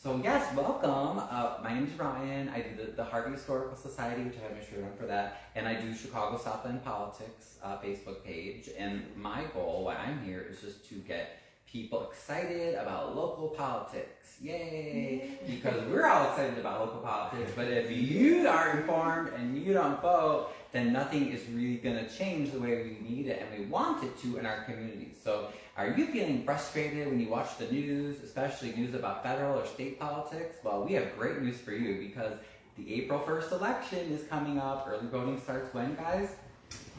So yes, welcome. My name is Ryan. I do the Harvey Historical Society, which I have a shirt on for that, and I do Chicago South End Politics Facebook page. And my goal, why I'm here, is just to get people excited about local politics. Yay! Because we're all excited about local politics, but if you aren't informed and you don't vote, then nothing is really going to change the way we need it and we want it to in our communities. So are you feeling frustrated when you watch the news, especially news about federal or state politics? Well, we have great news for you because the April 1st election is coming up. Early voting starts when, guys?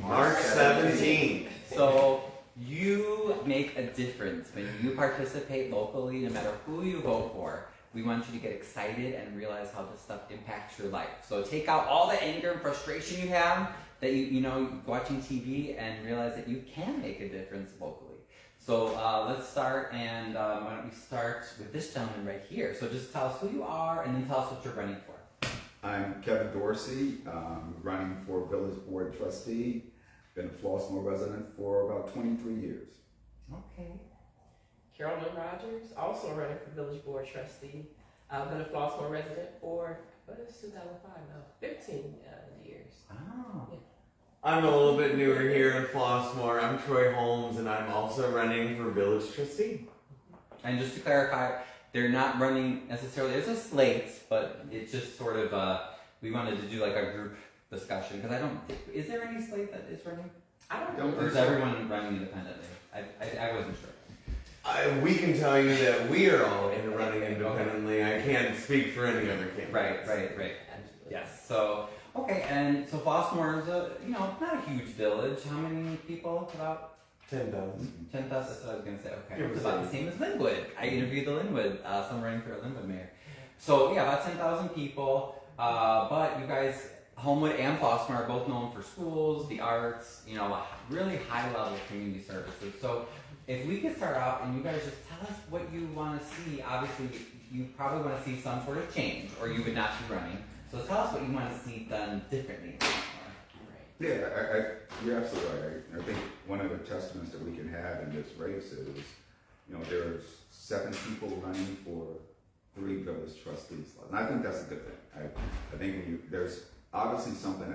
March 17th. So you make a difference when you participate locally, no matter who you vote for. We want you to get excited and realize how this stuff impacts your life. So take out all the anger and frustration you have that you know watching TV and realize that you can make a difference locally. So let's start, and why don't we start with this gentleman right here. So just tell us who you are and then tell us what you're running for. I'm Kevin Dorsey, running for Village Board Trustee. Been a Flossmoor resident for about 23 years. Okay. Carolyn Rogers, also running for Village Board Trustee. I've been a Flossmoor resident for, 2005 now? 15 years. Wow. Yeah. I'm a little bit newer here in Flossmoor. I'm Troy Holmes, and I'm also running for Village Trustee. And just to clarify, they're not running necessarily as a slate, but it's just sort of, we wanted to do like a group discussion, because I don't think, is there any slate that is running? I don't Don't know. Or is everyone running independently? I wasn't sure. We can tell you that we are all running independently. I can't speak for any other candidate. Right. Absolutely. Yes. So, okay, and so Flossmoor is not a huge village. How many people? About 10,000. 10,000. That's what I was going to say. Okay. Give It's or about the take. same as Linwood. I interviewed the Linwood, someone running for a Linwood mayor. So, yeah, about 10,000 people. But you guys, Homewood and Flossmoor are both known for schools, the arts, really high level community services. So, if we could start out and you guys just tell us what you want to see. Obviously, you probably want to see some sort of change or you would not be running. So tell us what you want to see done differently. Yeah, you're absolutely right. I think one of the testaments that we can have in this race is, there's 7 people running for 3 village trustees. And I think that's a good thing. I think there's obviously something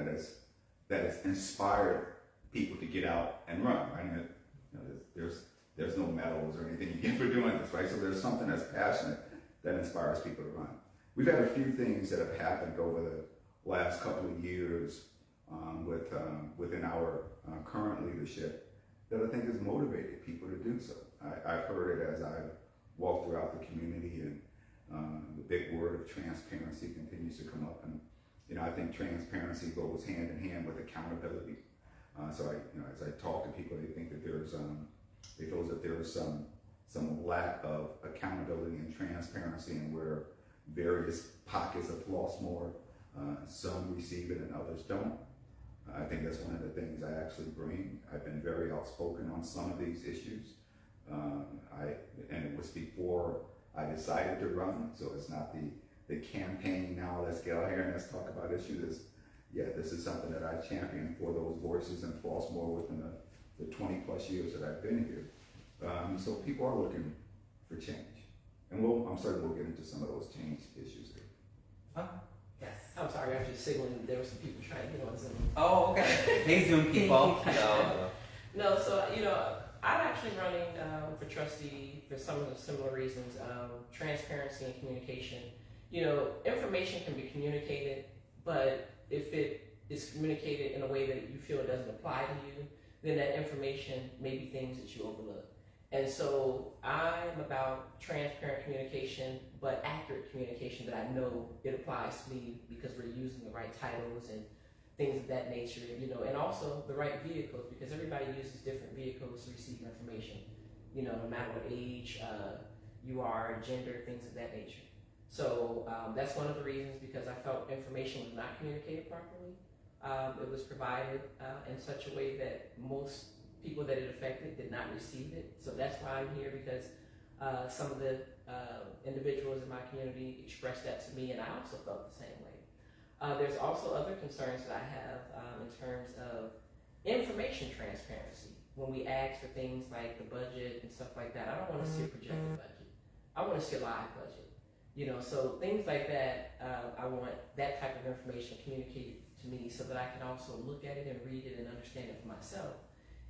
that has inspired people to get out and run, right? And there's no medals or anything you get for doing this, right? So there's something that's passionate that inspires people to run. We've had a few things that have happened over the last couple of years within our current leadership that I think has motivated people to do so. I've heard it as I've walked throughout the community, and the big word of transparency continues to come up. And I think transparency goes hand in hand with accountability. So as I talk to people, they think that they feel that there is some lack of accountability and transparency, and where various pockets of Flossmoor, some receive it and others don't. I think that's one of the things I actually bring. I've been very outspoken on some of these issues, and it was before I decided to run. So it's not the campaign now. Let's get out here and let's talk about issues. This is something that I champion for those voices in Flossmoor within the 20 plus years that I've been here. So people are looking for change, and I'm certain we'll get into some of those change issues here. Yes. I'm sorry, I was just signaling there were some people trying to get on Zoom. Oh, okay. Hey, Zoom people. No, so, I'm actually running for trustee for some of the similar reasons. Transparency and communication. Information can be communicated, but if it is communicated in a way that you feel it doesn't apply to you, then that information may be things that you overlook. And so I'm about transparent communication, but accurate communication that I know it applies to me because we're using the right titles and things of that nature, and also the right vehicles, because everybody uses different vehicles to receive information, no matter what age you are, gender, things of that nature. So that's one of the reasons, because I felt information was not communicated properly. It was provided in such a way that most people that it affected did not receive it. So that's why I'm here, because some of the individuals in my community expressed that to me, and I also felt the same way. There's also other concerns that I have in terms of information transparency. When we ask for things like the budget and stuff like that, I don't want to see a projected budget. I want to see a live budget. So things like that, I want that type of information communicated to me so that I can also look at it and read it and understand it for myself.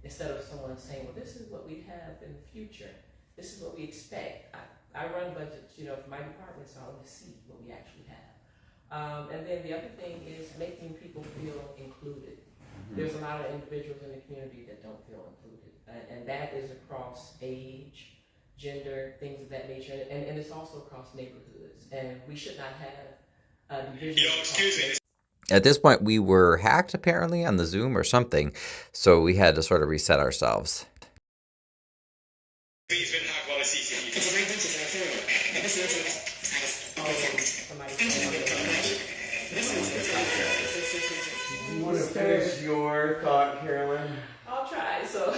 Instead of someone saying, well, this is what we have in the future. This is what we expect. I run budgets, for my department, so I want to see what we actually have. And then the other thing is making people feel included. There's a lot of individuals in the community that don't feel included. And that is across age, gender, things of that nature. And it's also across neighborhoods. And we should not have division. Excuse me. At this point, we were hacked apparently on the Zoom or something, so we had to sort of reset ourselves. You want to finish your thought, Carolyn? I'll try. So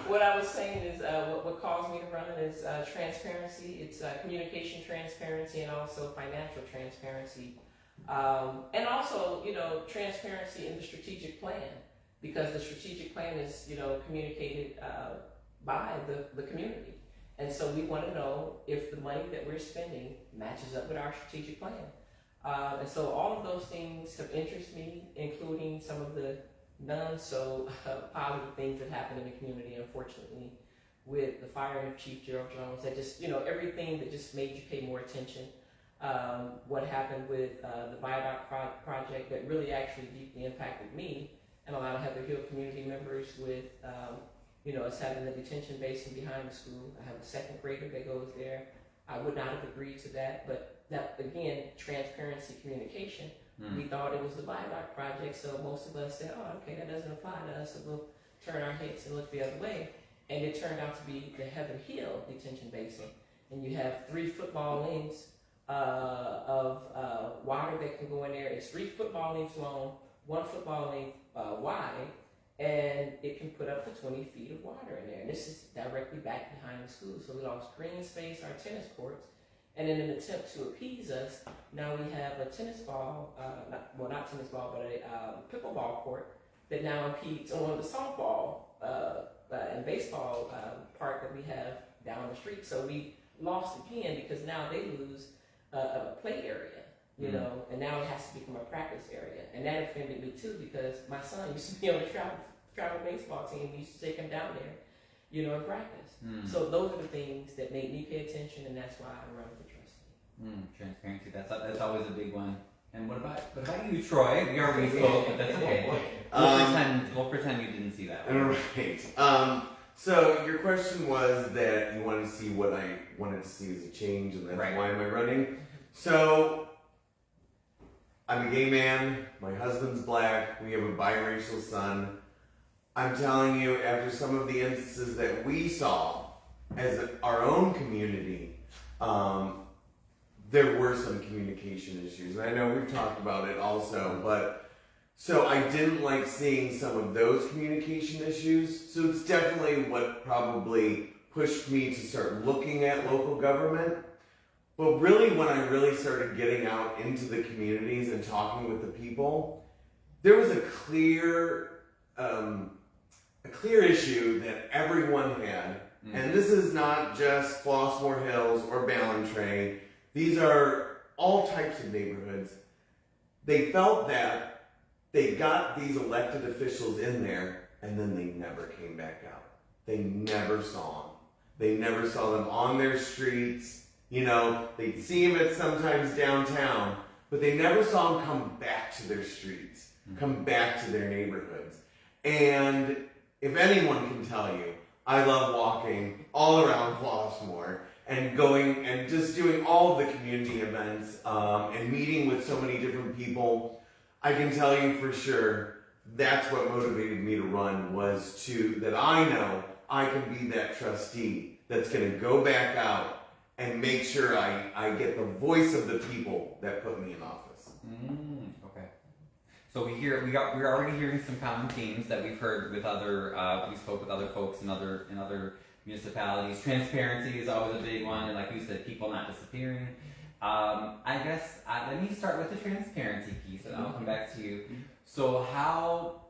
what I was saying is what caused me to run is transparency. It's communication transparency and also financial transparency. And also, transparency in the strategic plan, because the strategic plan is, communicated by the community. And so we want to know if the money that we're spending matches up with our strategic plan. And so all of those things have interested me, including some of the non-so positive things that happen in the community, unfortunately, with the firing of Chief Gerald Jones. That just, everything that just made you pay more attention. What happened with the viaduct project that really actually deeply impacted me and a lot of Heather Hill community members with, us having the detention basin behind the school. I have a second grader that goes there. I would not have agreed to that, but that, again, transparency, communication. We thought it was the viaduct project, so most of us said, oh, okay, that doesn't apply to us, so we'll turn our heads and look the other way. And it turned out to be the Heather Hill detention basin. And you have 3 football lanes of water that can go in there. It's 3 football lengths long, 1 football length wide, and it can put up to 20 feet of water in there. And this is directly back behind the school. So we lost green space, our tennis courts, and in an attempt to appease us, now we have a tennis ball, not tennis ball, but a pickleball court that now impedes on the softball and baseball park that we have down the street. So we lost again because now they lose a play area, and now it has to become a practice area. And that offended me too, because my son used to be on the travel baseball team. We used to take him down there, in practice. So those are the things that made me pay attention, and that's why I run for trustee. Transparency, that's always a big one. And what about you, Troy? We already spoke, but that's okay. We'll pretend you didn't see that one. Right. So your question was that you wanted to see what I wanted to see as a change, and that's why am I running? So I'm a gay man. My husband's black. We have a biracial son. I'm telling you, after some of the instances that we saw as our own community, there were some communication issues. And I know we've talked about it also, but so I didn't like seeing some of those communication issues. So it's definitely what probably pushed me to start looking at local government. But really, when I really started getting out into the communities and talking with the people, there was a clear issue that everyone had. And this is not just Flossmoor Hills or Ballantrae. These are all types of neighborhoods. They felt that they got these elected officials in there and then they never came back out. They never saw them. They never saw them on their streets. They'd see them at sometimes downtown, but they never saw them come back to their streets, come back to their neighborhoods. And if anyone can tell you, I love walking all around Flossmoor and going and just doing all of the community events and meeting with so many different people. I can tell you for sure that's what motivated me to run, was that I know I can be that trustee that's going to go back out and make sure I get the voice of the people that put me in office. Okay. So we're already hearing some common themes that we've heard with we spoke with other folks in other municipalities. Transparency is always a big one, and like you said, people not disappearing. I guess let me start with the transparency piece, and I'll come back to you. So how,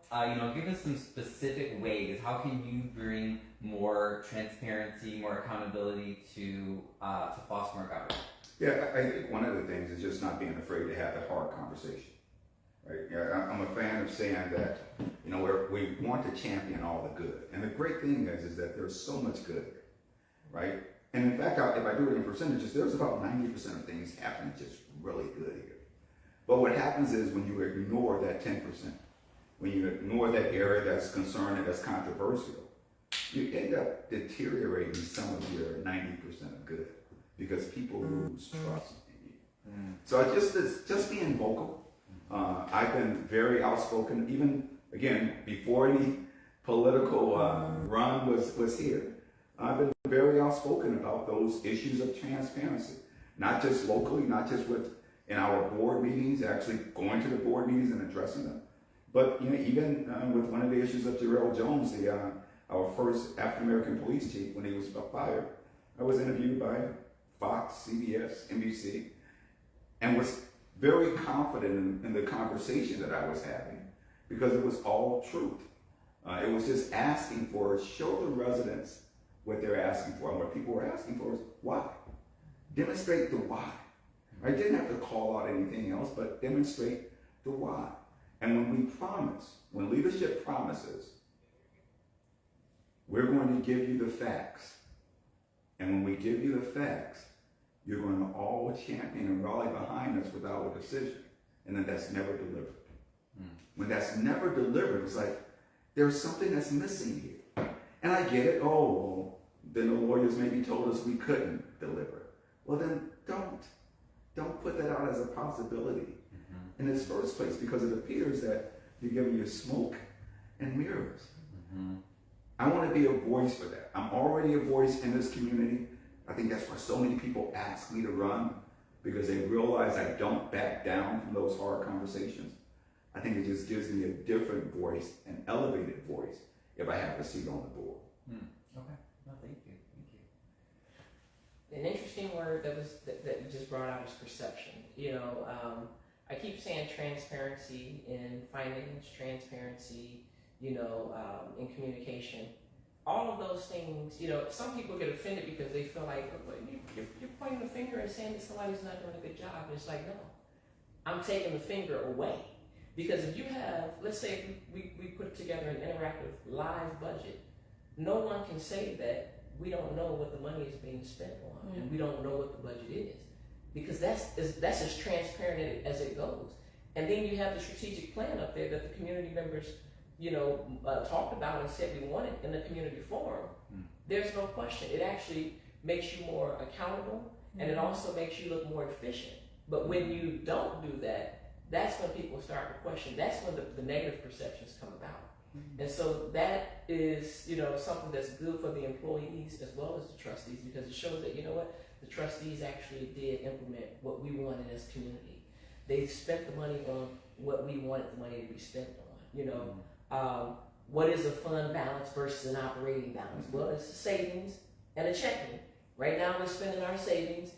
give us some specific ways. How can you bring more transparency, more accountability to Flossmoor government? Yeah, I think one of the things is just not being afraid to have the hard conversation. Right? Yeah, I'm a fan of saying that, we want to champion all the good. And the great thing is that there's so much good, right? And in fact, if I do it in percentages, there's about 90% of things happening just really good here. But what happens is when you ignore that 10%, when you ignore that area that's concerned and that's controversial, you end up deteriorating some of your 90% of good because people lose trust in you. So just being vocal. I've been very outspoken, even again before any political run was here. I've been very outspoken about those issues of transparency, not just locally, not just in our board meetings, actually going to the board meetings and addressing them, but even with one of the issues of Jarrell Jones, our first African American police chief, when he was fired. I was interviewed by Fox, CBS, NBC, and was very confident in the conversation that I was having because it was all truth. It was just asking for, show the residents what they're asking for. And what people were asking for is why. Demonstrate the why. I didn't have to call out anything else, but demonstrate the why. And when we promise, when leadership promises, we're going to give you the facts. And when we give you the facts, you're going to all champion and rally behind us with our decision. And then that's never delivered. When that's never delivered, it's like, there's something that's missing here. And I get it. Oh, then the lawyers maybe told us we couldn't deliver. Well, then don't put that out as a possibility in this first place, because it appears that you're giving you smoke and mirrors. I want to be a voice for that. I'm already a voice in this community. I think that's why so many people ask me to run, because they realize I don't back down from those hard conversations. I think it just gives me a different voice, an elevated voice, if I have a seat on the board. Okay. No, thank you. An interesting word that you just brought out is perception. I keep saying transparency in finance, transparency, in communication. All of those things, some people get offended because they feel like you're pointing the finger and saying that somebody's not doing a good job. And it's like, no, I'm taking the finger away. Because if you have, let's say we put together an interactive live budget, no one can say that we don't know what the money is being spent on, and we don't know what the budget is. Because that's as transparent as it goes. And then you have the strategic plan up there that the community members, talked about and said we wanted in the community forum. There's no question. It actually makes you more accountable, and it also makes you look more efficient. But when you don't do that, that's when people start to question. That's when the negative perceptions come about. And so that is, something that's good for the employees as well as the trustees, because it shows that, the trustees actually did implement what we wanted as a community. They spent the money on what we wanted the money to be spent on. What is a fund balance versus an operating balance? Well, it's a savings and a checking. Right now we're spending our savings.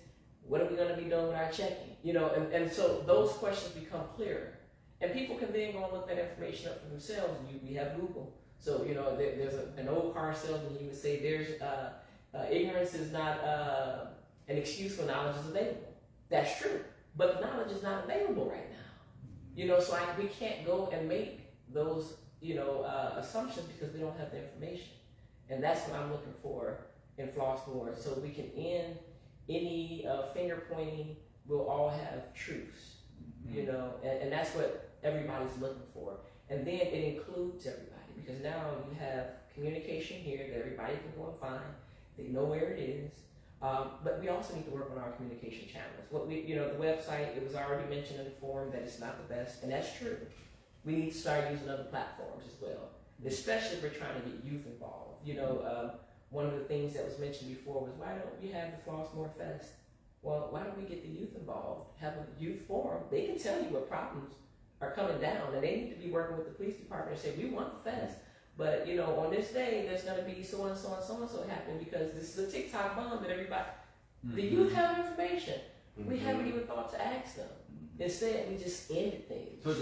What are we going to be doing with our checking? And so those questions become clearer. And people can then go and look that information up for themselves. We have Google. So, there's an old car salesman, he would say ignorance is not an excuse when knowledge is available. That's true. But knowledge is not available right now. So we can't go and make those, assumptions because we don't have the information. And that's what I'm looking for in Flossmoor. So we can end any finger pointing. We'll all have truths, and that's what everybody's looking for. And then it includes everybody, because now you have communication here that everybody can go and find. They know where it is. But we also need to work on our communication channels. The website, it was already mentioned in the forum that it's not the best, and that's true. We need to start using other platforms as well, especially if we're trying to get youth involved. One of the things that was mentioned before was, why don't we have the Flossmoor Fest? Well, why don't we get the youth involved? Have a youth forum. They can tell you what problems are coming down, and they need to be working with the police department and say, we want the fest, but on this day there's going to be so and so and so and so happening because this is a TikTok bomb that everybody. The youth have information. We haven't even thought to ask them. Instead, we just ended things. So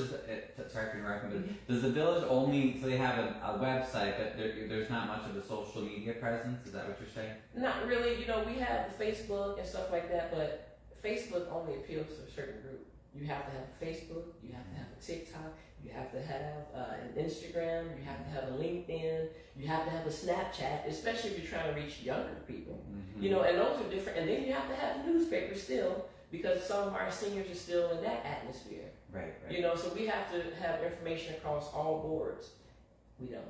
sorry for interrupting, but does the village only, so they have a website, but there's not much of a social media presence? Is that what you're saying? Not really. We have the Facebook and stuff like that, but Facebook only appeals to a certain group. You have to have a Facebook, you have to have a TikTok, you have to have an Instagram, you have to have a LinkedIn, you have to have a Snapchat, especially if you're trying to reach younger people. Mm-hmm. You know, and those are different. And then you have to have the newspaper still, because some of our seniors are still in that atmosphere. Right. You know, so we have to have information across all boards. We don't.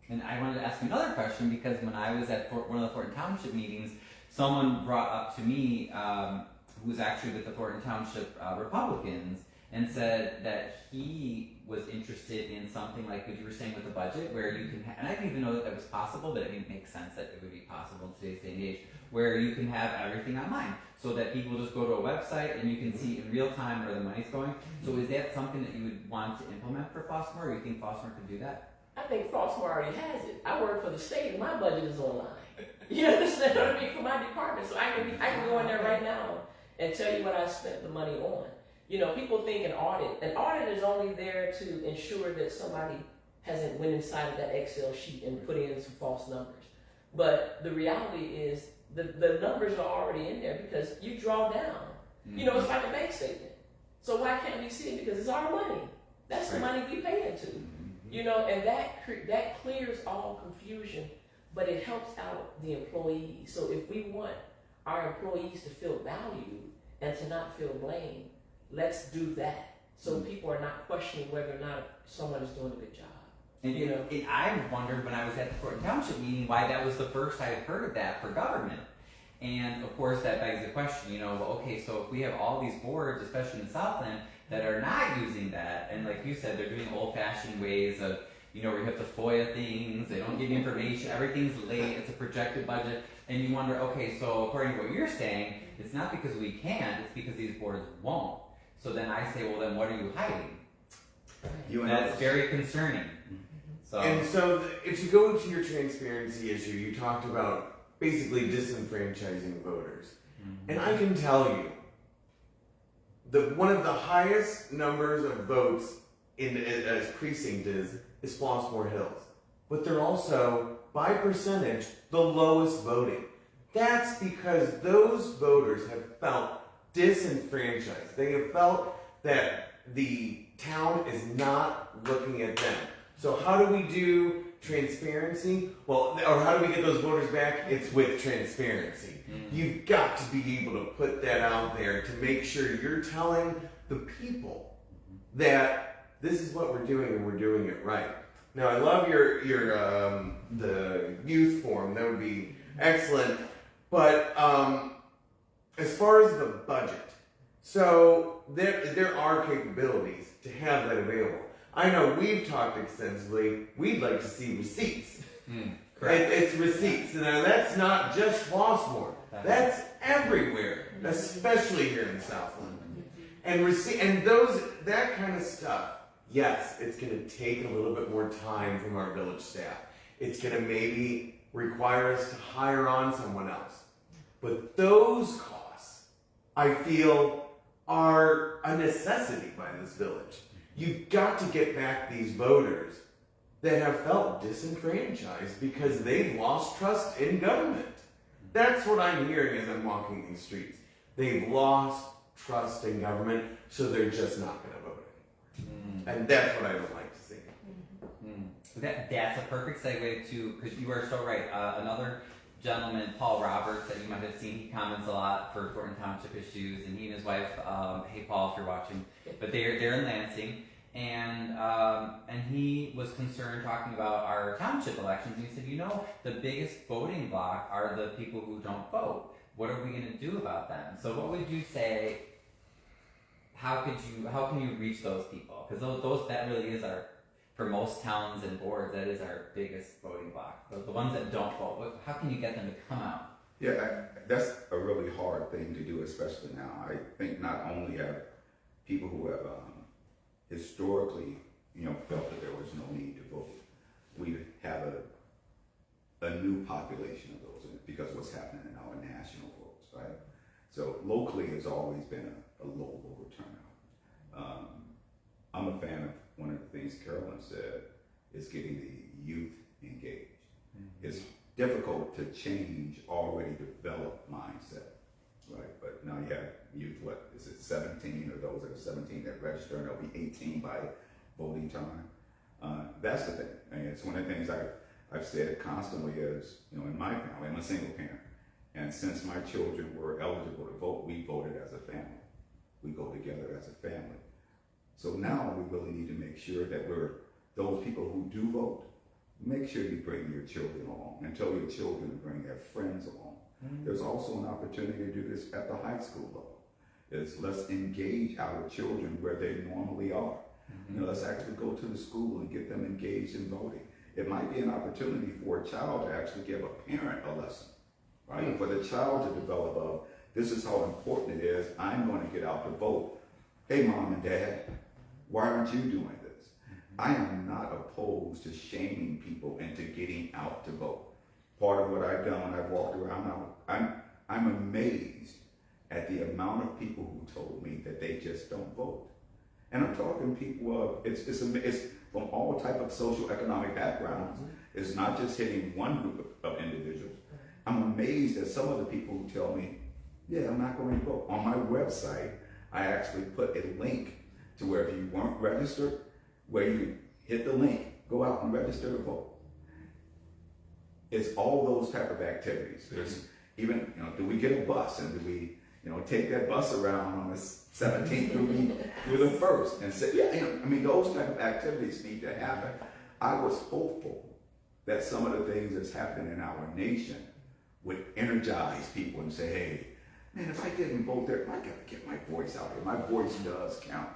And I wanted to ask you another question, because when I was at one of the Thornton Township meetings, someone brought up to me, who was actually with the Thornton Township Republicans, and said that he was interested in something like what you were saying with the budget, where you can, and I didn't even know that was possible, but it makes sense that it would be possible in today's day and age, where you can have everything online, so that people just go to a website and you can see in real time where the money's going. So is that something that you would want to implement for Flossmoor, or you think Flossmoor could do that? I think Flossmoor already has it. I work for the state and my budget is online. You understand what I mean? For my department. So I can go in there right now and tell you what I spent the money on. You know, people think an audit is only there to ensure that somebody hasn't went inside of that Excel sheet and put in some false numbers. But the reality is the numbers are already in there, because you draw down. You know, it's like a bank statement. So why can't we see it? Because it's our money. That's the money we pay into. You know, and that clears all confusion, but it helps out the employees. So if we want our employees to feel valued and to not feel blamed, let's do that. So people are not questioning whether or not someone is doing a good job. And You know? I wondered when I was at the Thornton Township meeting why that was the first I had heard of that for government. And of course that begs the question, you know, well, okay, so if we have all these boards, especially in the Southland, that are not using that, and like you said, they're doing old-fashioned ways of, you know, where you have to FOIA things, they don't give you information, everything's late, it's a projected budget, and you wonder, okay, so according to what you're saying, it's not because we can't, it's because these boards won't. So then I say, well, then what are you hiding? That's very concerning. So, And so, if you go to your transparency issue, you talked about basically disenfranchising voters. And I can tell you, one of the highest numbers of votes as precinct is Flossmoor Hills. But they're also, by percentage, the lowest voting. That's because those voters have felt disenfranchised. They have felt that the town is not looking at them. So how do we do transparency? Well, or how do we get those voters back? It's with transparency. You've got to be able to put that out there to make sure you're telling the people that this is what we're doing and we're doing it right. Now, I love your the youth forum. That would be excellent. But as far as the budget, so there are capabilities to have that available. I know we've talked extensively. We'd like to see receipts. It's receipts. Now that's not just Flossmoor. That's everywhere, especially here in Southland. And that kind of stuff. Yes, it's going to take a little bit more time from our village staff. It's going to maybe require us to hire on someone else. But those costs, I feel, are a necessity by this village. You've got to get back these voters that have felt disenfranchised because they've lost trust in government. That's what I'm hearing as I'm walking these streets. They've lost trust in government, so they're just not going to vote anymore. And that's what I would like to see. That's a perfect segue to, because you are so right. Another gentleman, Paul Roberts, that you might have seen, he comments a lot for Thornton Township issues, and he and his wife, hey Paul, if you're watching, but they're in Lansing, and he was concerned talking about our township elections, and he said, you know, the biggest voting block are the people who don't vote. What are we going to do about them? So what would you say? How can you reach those people? Because that really is for most towns and boards, that is our biggest voting block. The ones that don't vote, how can you get them to come out? Yeah, that's a really hard thing to do, especially now. I think not only have people who have historically, felt that there was no need to vote, we have a new population of those because of what's happening in our national votes, right? So locally, it's always been a low voter turnout. I'm a fan of one of the things Carolyn said is getting the youth engaged. It's difficult to change already developed mindset. right? But now you have youth, what is it, 17, or those that are 17 that register, and they'll be 18 by voting time. That's the thing. And it's one of the things I've said constantly is, you know, in my family, I'm a single parent. And since my children were eligible to vote, we voted as a family. We go together as a family. So now we really need to make sure that those people who do vote, make sure you bring your children along and tell your children to bring their friends along. Mm-hmm. There's also an opportunity to do this at the high school level. Let's engage our children where they normally are. Mm-hmm. You know, let's actually go to the school and get them engaged in voting. It might be an opportunity for a child to actually give a parent a lesson, right? Mm-hmm. For the child to develop this is how important it is. I'm going to get out to vote. Hey, mom and dad, why aren't you doing this? Mm-hmm. I am not opposed to shaming people into getting out to vote. Part of what I've done when I've walked around now, I'm amazed at the amount of people who told me that they just don't vote. And I'm talking people it's from all type of social economic backgrounds. Mm-hmm. It's not just hitting one group of individuals. I'm amazed at some of the people who tell me, yeah, I'm not going to vote. On my website, I actually put a link to where if you weren't registered, where you hit the link, go out and register to vote. It's all those type of activities. There's even, you know, do we get a bus and do we, you know, take that bus around on the 17th through the 1st and say, yeah, you know, I mean, those type of activities need to happen. I was hopeful that some of the things that's happening in our nation would energize people and say, hey, man, if I didn't vote there, I gotta get my voice out there. My voice does count.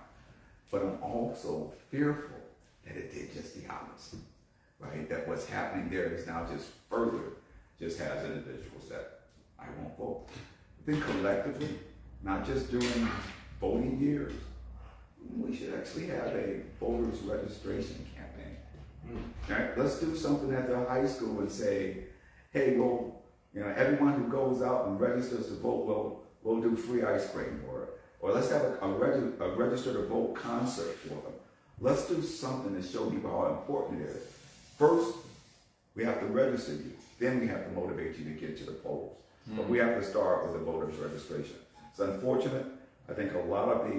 But I'm also fearful that it did just the opposite, right? That what's happening there is now just has individuals that I won't vote. Then collectively, not just during voting years, we should actually have a voters registration campaign. Right? Let's do something at the high school and say, hey, well, you know, everyone who goes out and registers to vote, we'll do free ice cream, or let's have a register to vote concert for them. Let's do something to show people how important it is. First, we have to register you. Then we have to motivate you to get to the polls. Mm-hmm. But we have to start with the voters registration. It's unfortunate. I think a lot of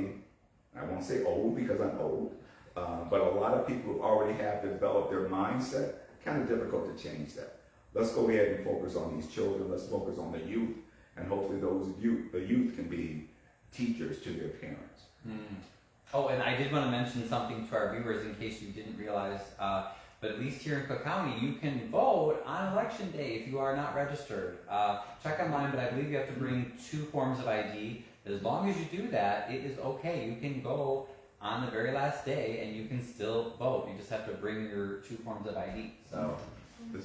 I won't say old because I'm old, but a lot of people who already have developed their mindset, kind of difficult to change that. Let's go ahead and focus on these children. Let's focus on the youth, and hopefully the youth can be teachers to their parents. Mm. Oh, and I did want to mention something to our viewers in case you didn't realize, but at least here in Cook County, you can vote on election day if you are not registered. Check online, but I believe you have to bring 2 forms of ID. As long as you do that, it is okay. You can go on the very last day and you can still vote. You just have to bring your 2 forms of ID. So.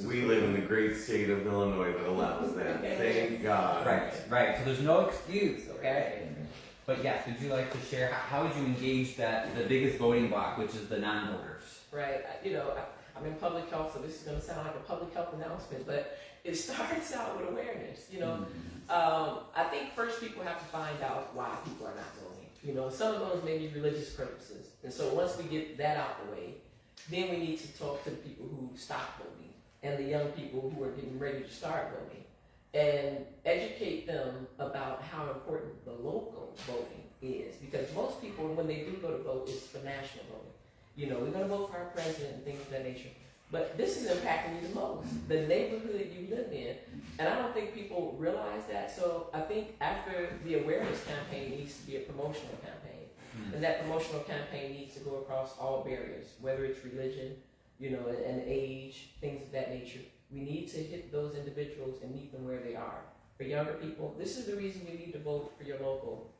We live in the great state of Illinois that allows that. Thank God. Right. So there's no excuse, okay? But yes, would you like to share how would you engage the biggest voting block, which is the non-voters? Right. You know, I'm in public health, so this is going to sound like a public health announcement, but it starts out with awareness. You know, I think first people have to find out why people are not voting. You know, some of those may be religious purposes, and so once we get that out the way, then we need to talk to the people who stopped voting and the young people who are getting ready to start voting, and educate them about how important the local voting is. Because most people, when they do go to vote, it's for national voting. You know, we're going to vote for our president and things of that nature. But this is impacting you the most, the neighborhood you live in. And I don't think people realize that. So I think after the awareness campaign needs to be a promotional campaign. And that promotional campaign needs to go across all barriers, whether it's religion, you know, and age, things of that nature. We need to hit those individuals and meet them where they are. For younger people, this is the reason you need to vote for your local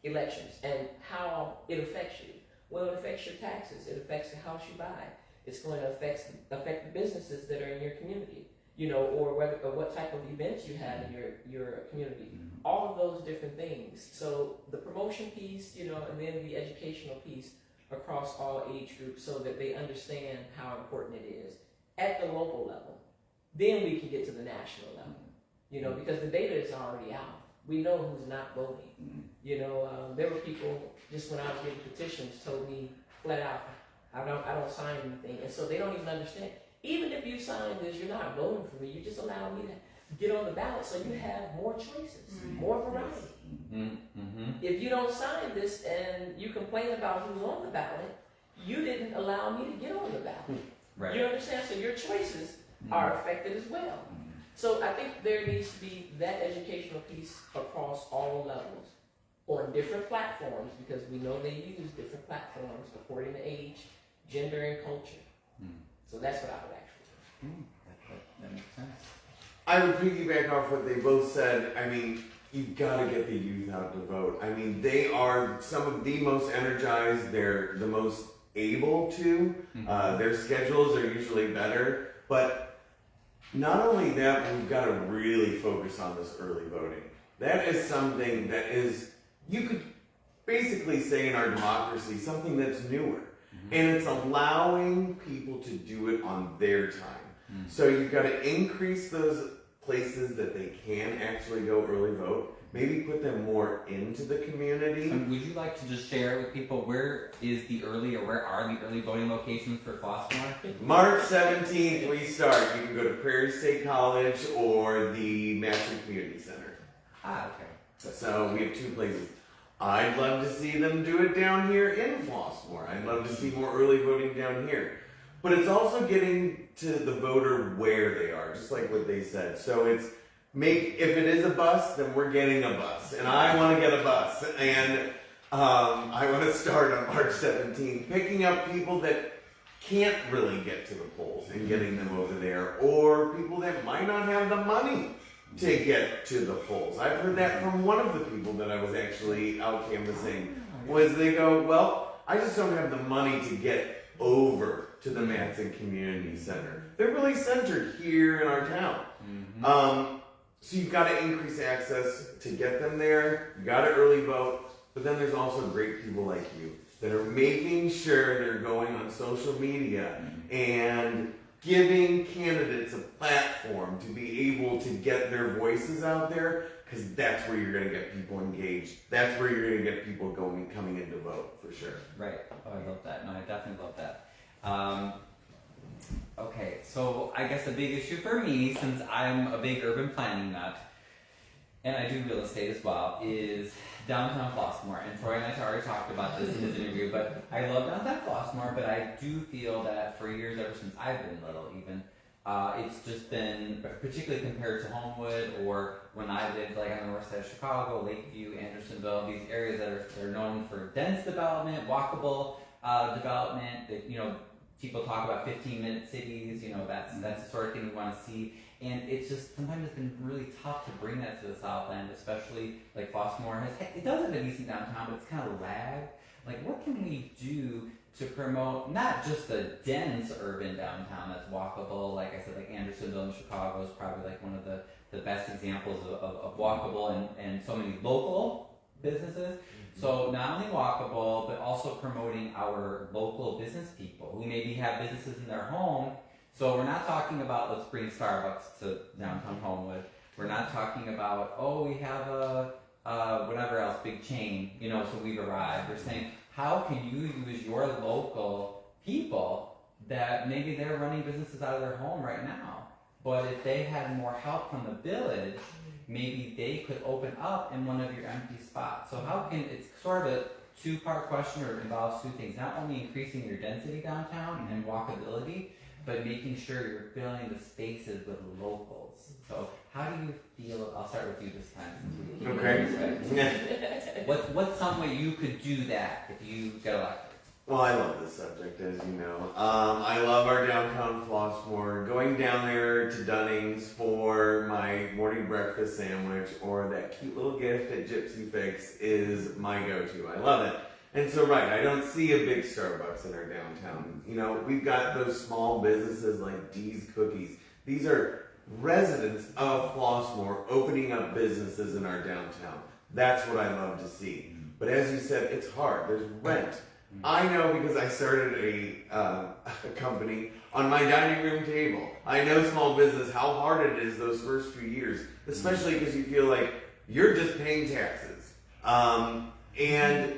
elections and how it affects you. Well, it affects your taxes. It affects the house you buy. It's going to affect the businesses that are in your community, you know, or what type of events you have in your community. All of those different things. So the promotion piece, you know, and then the educational piece across all age groups so that they understand how important it is at the local level. Then we can get to the national level, you know, because the data is already out. We know who's not voting. You know, there were people just when I was getting petitions told me flat out, I don't sign anything, and so they don't even understand. Even if you sign this, you're not voting for me. You just allow me get on the ballot so you have more choices, more variety. Mm-hmm. If you don't sign this and you complain about who's on the ballot, you didn't allow me to get on the ballot. Right. You understand? So your choices are affected as well. So I think there needs to be that educational piece across all levels on different platforms, because we know they use different platforms according to age, gender, and culture. So that's what I would actually do. That makes sense. I would piggyback off what they both said. I mean, you've got to get the youth out to vote. I mean, they are some of the most energized. They're the most able to. Their schedules are usually better. But not only that, but we've got to really focus on this early voting. That is something that is, you could basically say in our democracy, something that's newer. And it's allowing people to do it on their time. So you've got to increase those places that they can actually go early vote. Maybe put them more into the community. Would you like to just share with people where are the early voting locations for Flossmoor? March 17th, we start. You can go to Prairie State College or the Matson Community Center. Okay. So we have two places. I'd love to see them do it down here in Flossmoor. I'd love to see more early voting down here. But it's also getting to the voter where they are, just like what they said. So it's if it is a bus, then we're getting a bus. And I want to get a bus. And I want to start on March 17th, picking up people that can't really get to the polls and getting them over there, or people that might not have the money to get to the polls. I've heard that from one of the people that I was actually out canvassing, was they go, well, I just don't have the money to get over to the Matson Community Center. They're really centered here in our town. So you've got to increase access to get them there. You've got to early vote. But then there's also great people like you that are making sure they're going on social media and giving candidates a platform to be able to get their voices out there, because that's where you're going to get people engaged. That's where you're going to get people coming in to vote, for sure. Right. Oh, I love that. No, I definitely love that. Okay, so I guess the big issue for me, since I'm a big urban planning nut, and I do real estate as well, is downtown Flossmoor. And Troy and I already talked about this in his interview, but I love downtown Flossmoor, but I do feel that for years, ever since I've been little even, it's just been, particularly compared to Homewood, or when I lived like on the north side of Chicago, Lakeview, Andersonville, these areas that are known for dense development, walkable development, that, people talk about 15-minute cities, that's the sort of thing we want to see. And it's just, sometimes it's been really tough to bring that to the Southland, especially like Flossmoor it does have a decent downtown, but it's kind of lagged. Like, what can we do to promote not just a dense urban downtown that's walkable, like I said, like Andersonville in Chicago is probably like one of the best examples of walkable and so many local businesses. So not only walkable, but also promoting our local business people who maybe have businesses in their home. So we're not talking about, let's bring Starbucks to downtown Homewood. We're not talking about, we have a whatever else, big chain, so we've arrived. We're saying, how can you use your local people that maybe they're running businesses out of their home right now, but if they had more help from the village, maybe they could open up in one of your empty spots. So how can, it's sort of a two-part question, or involves two things, not only increasing your density downtown and walkability, but making sure you're filling the spaces with locals. So how do you feel, I'll start with you this time, since we keep Okay. this way. What's some way you could do that if you get elected? Well, I love this subject, as you know. I love our downtown Flossmoor. Going down there to Dunning's for my morning breakfast sandwich or that cute little gift at Gypsy Fix is my go-to. I love it. And so, right, I don't see a big Starbucks in our downtown. We've got those small businesses like Dee's Cookies. These are residents of Flossmoor opening up businesses in our downtown. That's what I love to see. But as you said, it's hard. There's rent. I know because I started a company on my dining room table. I know small business, how hard it is those first few years, especially because you feel like you're just paying taxes. And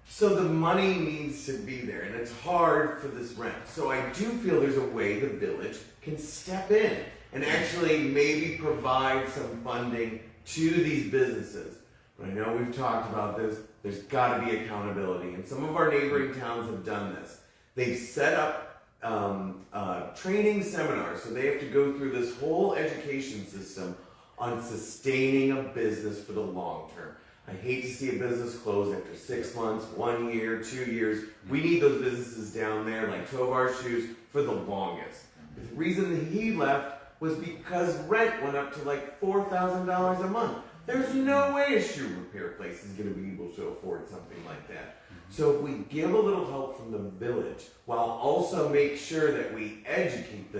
so the money needs to be there, and it's hard for this rent. So I do feel there's a way the village can step in and actually maybe provide some funding to these businesses. But I know we've talked about this. There's got to be accountability, and some of our neighboring towns have done this. They've set up training seminars, so they have to go through this whole education system on sustaining a business for the long term. I hate to see a business close after 6 months, 1 year, 2 years. We need those businesses down there like Tovar Shoes for the longest. The reason that he left was because rent went up to like $4,000 a month. There's no way a shoe repair place is going to be able to afford something like that. So if we give a little help from the village, while also make sure that we educate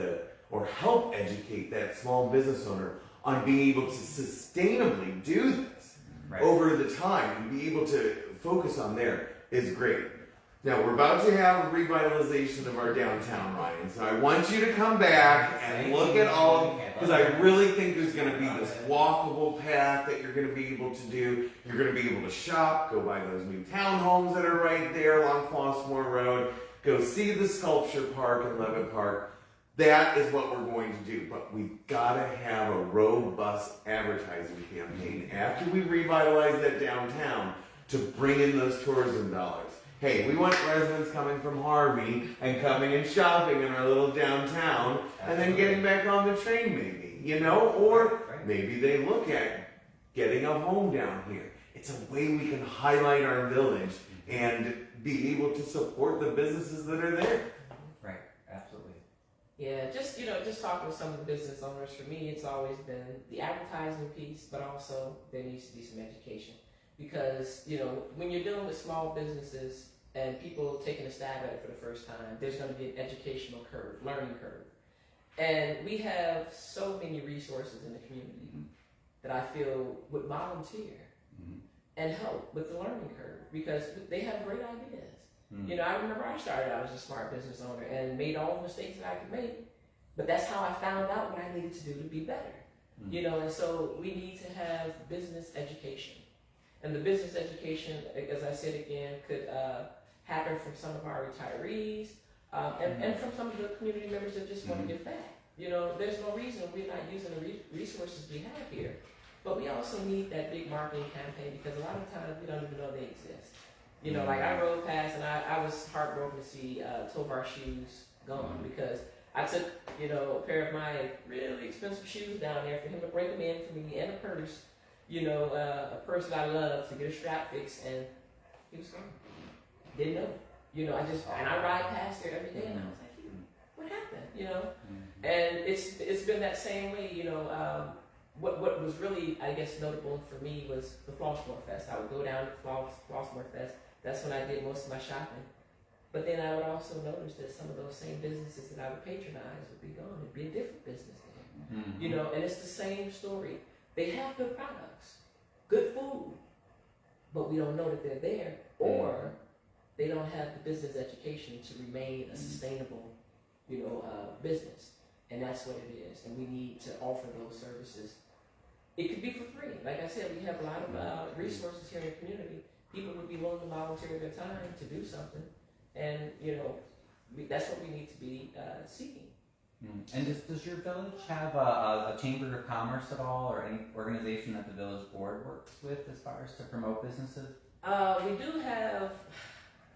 or help educate that small business owner on being able to sustainably do this over the time and be able to focus on there is great. Now we're about to have a revitalization of our downtown, Ryan. So I want you to come back and look at all, because I really think there's going to be this walkable path that you're going to be able to do. You're going to be able to shop, go by those new townhomes that are right there along Flossmoor Road, go see the sculpture park in Levitt Park. That is what we're going to do, but we've got to have a robust advertising campaign after we revitalize that downtown to bring in those tourism dollars. Hey, we want residents coming from Harvey and coming and shopping in our little downtown and then getting back on the train maybe, you know? Or maybe they look at getting a home down here. It's a way we can highlight our village and be able to support the businesses that are there. Right, absolutely. Yeah, just talking with some of the business owners, for me, it's always been the advertising piece, but also there needs to be some education. Because, when you're dealing with small businesses and people taking a stab at it for the first time, there's going to be an educational curve, learning curve. And we have so many resources in the community that I feel would volunteer and help with the learning curve because they have great ideas. I remember I started out as a smart business owner and made all the mistakes that I could make, but that's how I found out what I needed to do to be better. And so we need to have business education. And the business education, as I said again, could happen from some of our retirees and from some of the community members that just want to give back. There's no reason we're not using the resources we have here. But we also need that big marketing campaign because a lot of times we don't even know they exist. Like I rode past and I was heartbroken to see Tovar Shoes gone because I took, a pair of my really expensive shoes down there for him to break them in for me and a purse. A person I love to get a strap fix, and he was gone. Didn't know. And I ride past there every day, and I was like, what happened? And it's been that same way. What was really, I guess, notable for me was the Flossmoor Fest. I would go down to Flossmoor Fest. That's when I did most of my shopping. But then I would also notice that some of those same businesses that I would patronize would be gone. It'd be a different business then. And it's the same story. They have good products, good food, but we don't know that they're there, or they don't have the business education to remain a sustainable, business. And that's what it is. And we need to offer those services. It could be for free. Like I said, we have a lot of resources here in the community. People would be willing to volunteer their time to do something. And, that's what we need to be seeking. And does your village have a chamber of commerce at all, or any organization that the village board works with as far as to promote businesses? We do have,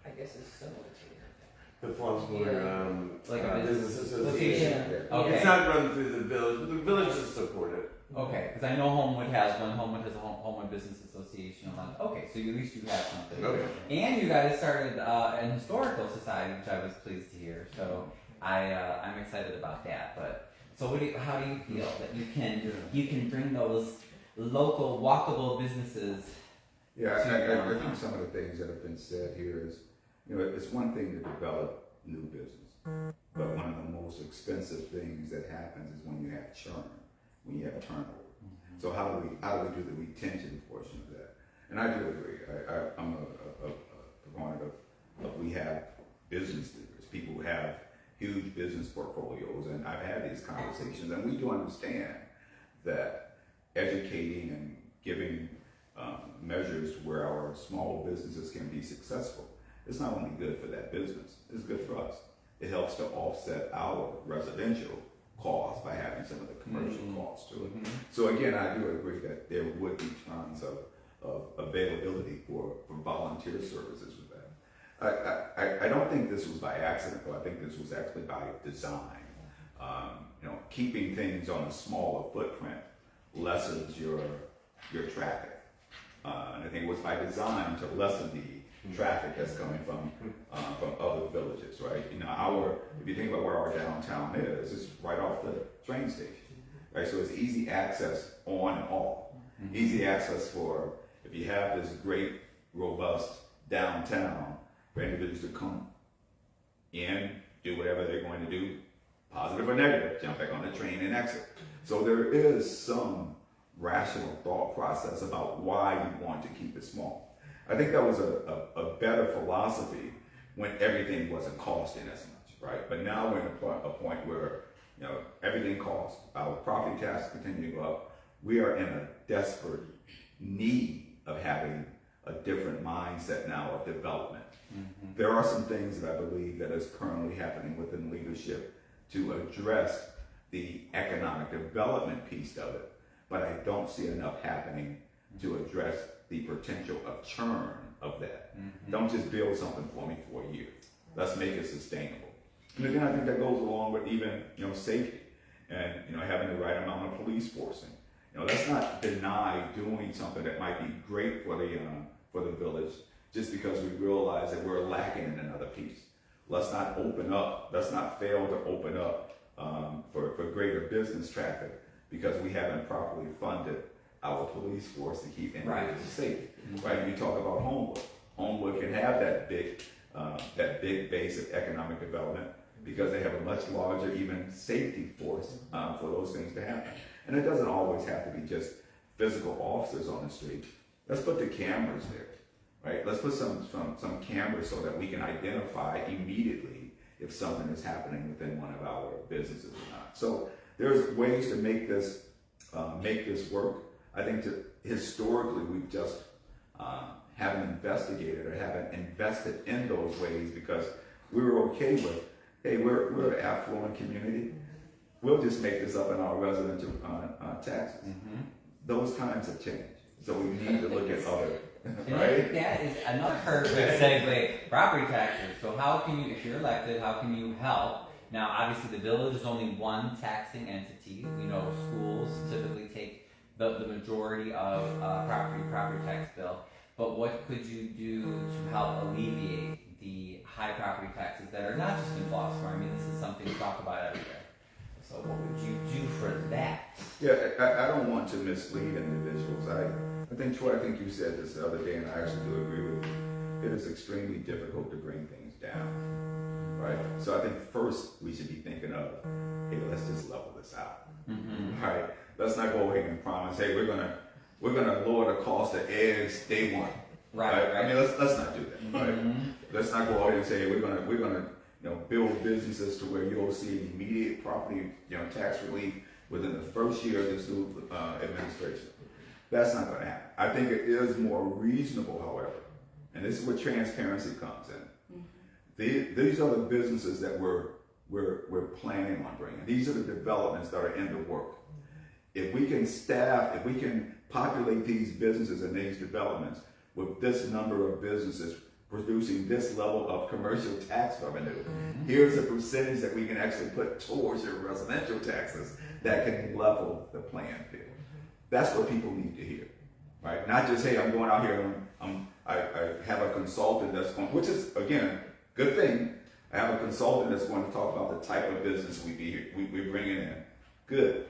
I guess it's similar to The Flossmoor like a Business Association. Yeah. Okay. It's not run through the village, but the village just support it. Okay, because I know Homewood has one. Homewood has a Homewood Business Association. Okay, so at least you have something. Okay. And you guys started an historical society, which I was pleased to hear. So I'm excited about that. But so how do you feel that you can bring those local walkable businesses? Yeah, I think some of the things that have been said here is, it's one thing to develop new business, but one of the most expensive things that happens is when you have churn, when you have turnover. So how do we do the retention portion of that? And I do agree. I'm a proponent of we have business leaders, people who have huge business portfolios, and I've had these conversations, and we do understand that educating and giving measures where our small businesses can be successful, it's not only good for that business, it's good for us. It helps to offset our residential caused by having some of the commercial costs to it. Mhm. So again, I do agree that there would be tons of availability for volunteer services with that. I don't think this was by accident, though. I think this was actually by design. Keeping things on a smaller footprint lessens your traffic. And I think it was by design to lessen the traffic that's coming from other villages, right? If you think about where our downtown is, it's right off the train station, right? So it's easy access on and off. Easy access for, if you have this great, robust downtown, for individuals to come in, do whatever they're going to do, positive or negative, jump back on the train and exit. So there is some rational thought process about why you want to keep it small. I think that was a better philosophy when everything wasn't costing as much, right? But now we're in a point where everything costs. Our property taxes continue to go up. We are in a desperate need of having a different mindset now of development. There are some things that I believe that is currently happening within leadership to address the economic development piece of it, but I don't see enough happening to address the potential of churn of that. Don't just build something for me for a year. Let's make it sustainable. And again, I think that goes along with even safety and having the right amount of police forcing. Let's not deny doing something that might be great for the village just because we realize that we're lacking in another piece. Let's not open up. Let's not fail to open up for greater business traffic because we haven't properly funded our police force to keep individuals safe. Right? You talk about Homewood. Homewood can have that big base of economic development because they have a much larger even safety force for those things to happen. And it doesn't always have to be just physical officers on the street. Let's put the cameras there. Right? Let's put some cameras so that we can identify immediately if something is happening within one of our businesses or not. So there's ways to make this work. I think historically we've just haven't investigated or haven't invested in those ways because we were okay with, hey, we're an affluent community. We'll just make this up in our residential taxes. Those times have changed. So we need to look at other. And I think that is another good segue. Property taxes. So how can you, if you're elected, how can you help? Now, obviously, the village is only one taxing entity. We know schools typically take the majority of property tax bill. But what could you do to help alleviate the high property taxes that are not just in Flossmoor? I mean, this is something we talk about everywhere. So what would you do for that? Yeah, I don't want to mislead individuals. I think, Troy, I think you said this the other day, and I actually do agree with you. It is extremely difficult to bring things down, right? So I think first we should be thinking of, hey, let's just level this out, right? Let's not go ahead and promise, hey, we're gonna lower the cost of eggs day one, right? I mean, let's not do that, right? Let's not go ahead and say we're gonna build businesses to where you'll see immediate property tax relief within the first year of this new administration. That's not going to happen. I think it is more reasonable, however, and this is where transparency comes in. These are the businesses that we're planning on bringing. These are the developments that are in the work. If we can populate these businesses and these developments with this number of businesses producing this level of commercial tax revenue, here's a percentage that we can actually put towards your residential taxes that can level the playing field. That's what people need to hear, right? Not just, hey, I'm going out here and I have a consultant that's going, which is, again, good thing. I have a consultant that's going to talk about the type of business we're bringing in. Good.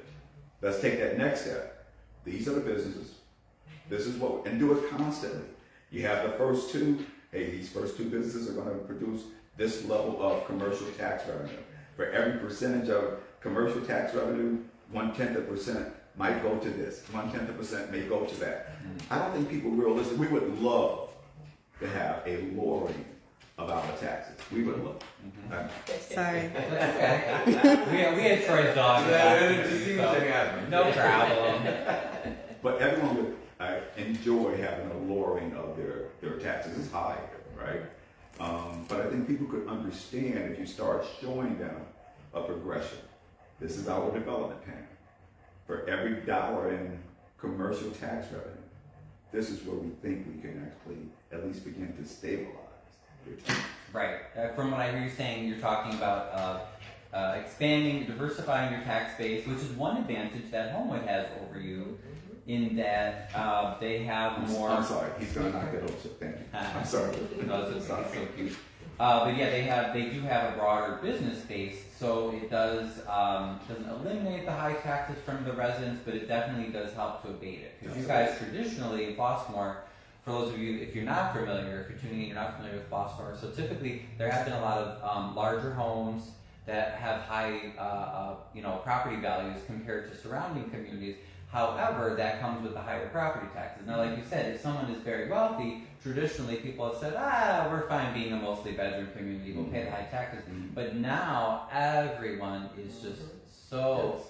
Let's take that next step. These are the businesses. This is what, and do it constantly. You have the first two. Hey, these first two businesses are going to produce this level of commercial tax revenue. For every percentage of commercial tax revenue, 0.1% might go to this. 0.1% may go to that. I don't think people realize we would love to have a lowering of our taxes. We would love. Sorry. we had Troy's dog. No problem. But everyone would enjoy having a lowering of their taxes. It's high, right? But I think people could understand if you start showing them a progression, This is our development panel. For every dollar in commercial tax revenue, this is where we think we can actually at least begin to stabilize your tax. Right. From what I hear you saying, you're talking about expanding, diversifying your tax base, which is one advantage that Homewood has over you, in that they have more. I'm sorry, he's gonna knock it over. So thank you. I'm sorry. No, it's so cute. But yeah, they do have a broader business base, so it doesn't eliminate the high taxes from the residents, but it definitely does help to abate it. Because you guys traditionally in Flossmoor, for those of you, if you're not familiar, if you're tuning in, you're not familiar with Flossmoor, so typically there have been a lot of larger homes that have high property values compared to surrounding communities. However, that comes with the higher property taxes. Now, like you said, if someone is very wealthy, traditionally people have said, we're fine being a mostly bedroom community, we'll pay the high taxes. But now everyone is just so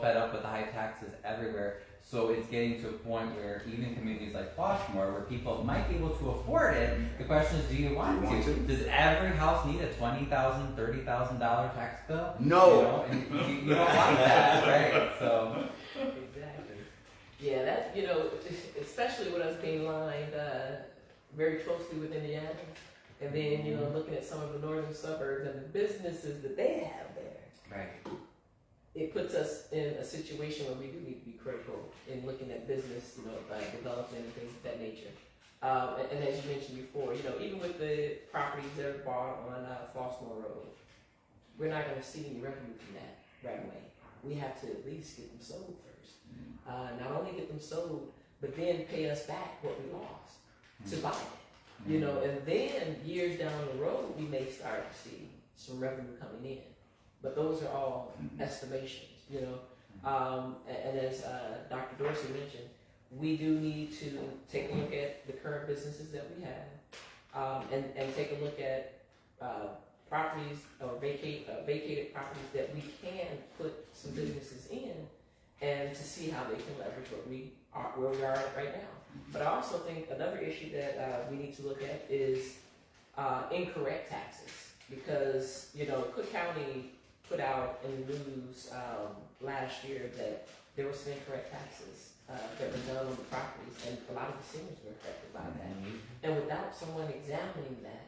fed up with the high taxes everywhere. So it's getting to a point where even communities like Flossmoor, where people might be able to afford it, the question is, do you want to? Does every house need a $20,000, $30,000 tax bill? No. And you don't want that, right? So. Exactly. Yeah, that, especially with us being lined very closely with Indiana, and then, looking at some of the northern suburbs and the businesses that they have there. Right. It puts us in a situation where we do need to be critical in looking at business, development and things of that nature. And as you mentioned before, even with the properties that are bought on Flossmoor Road, we're not going to see any revenue from that right away. We have to at least get them sold first. Not only get them sold, but then pay us back what we lost to buy it. And then years down the road, we may start to see some revenue coming in. But those are all estimations, and as Dr. Dorsey mentioned, we do need to take a look at the current businesses that we have, and take a look at properties or vacated properties that we can put some businesses in, and to see how they can leverage where we are at right now. But I also think another issue that we need to look at is incorrect taxes, because Cook County put out in the news last year that there were some incorrect taxes that were done on the properties, and a lot of the seniors were affected by that. And without someone examining that,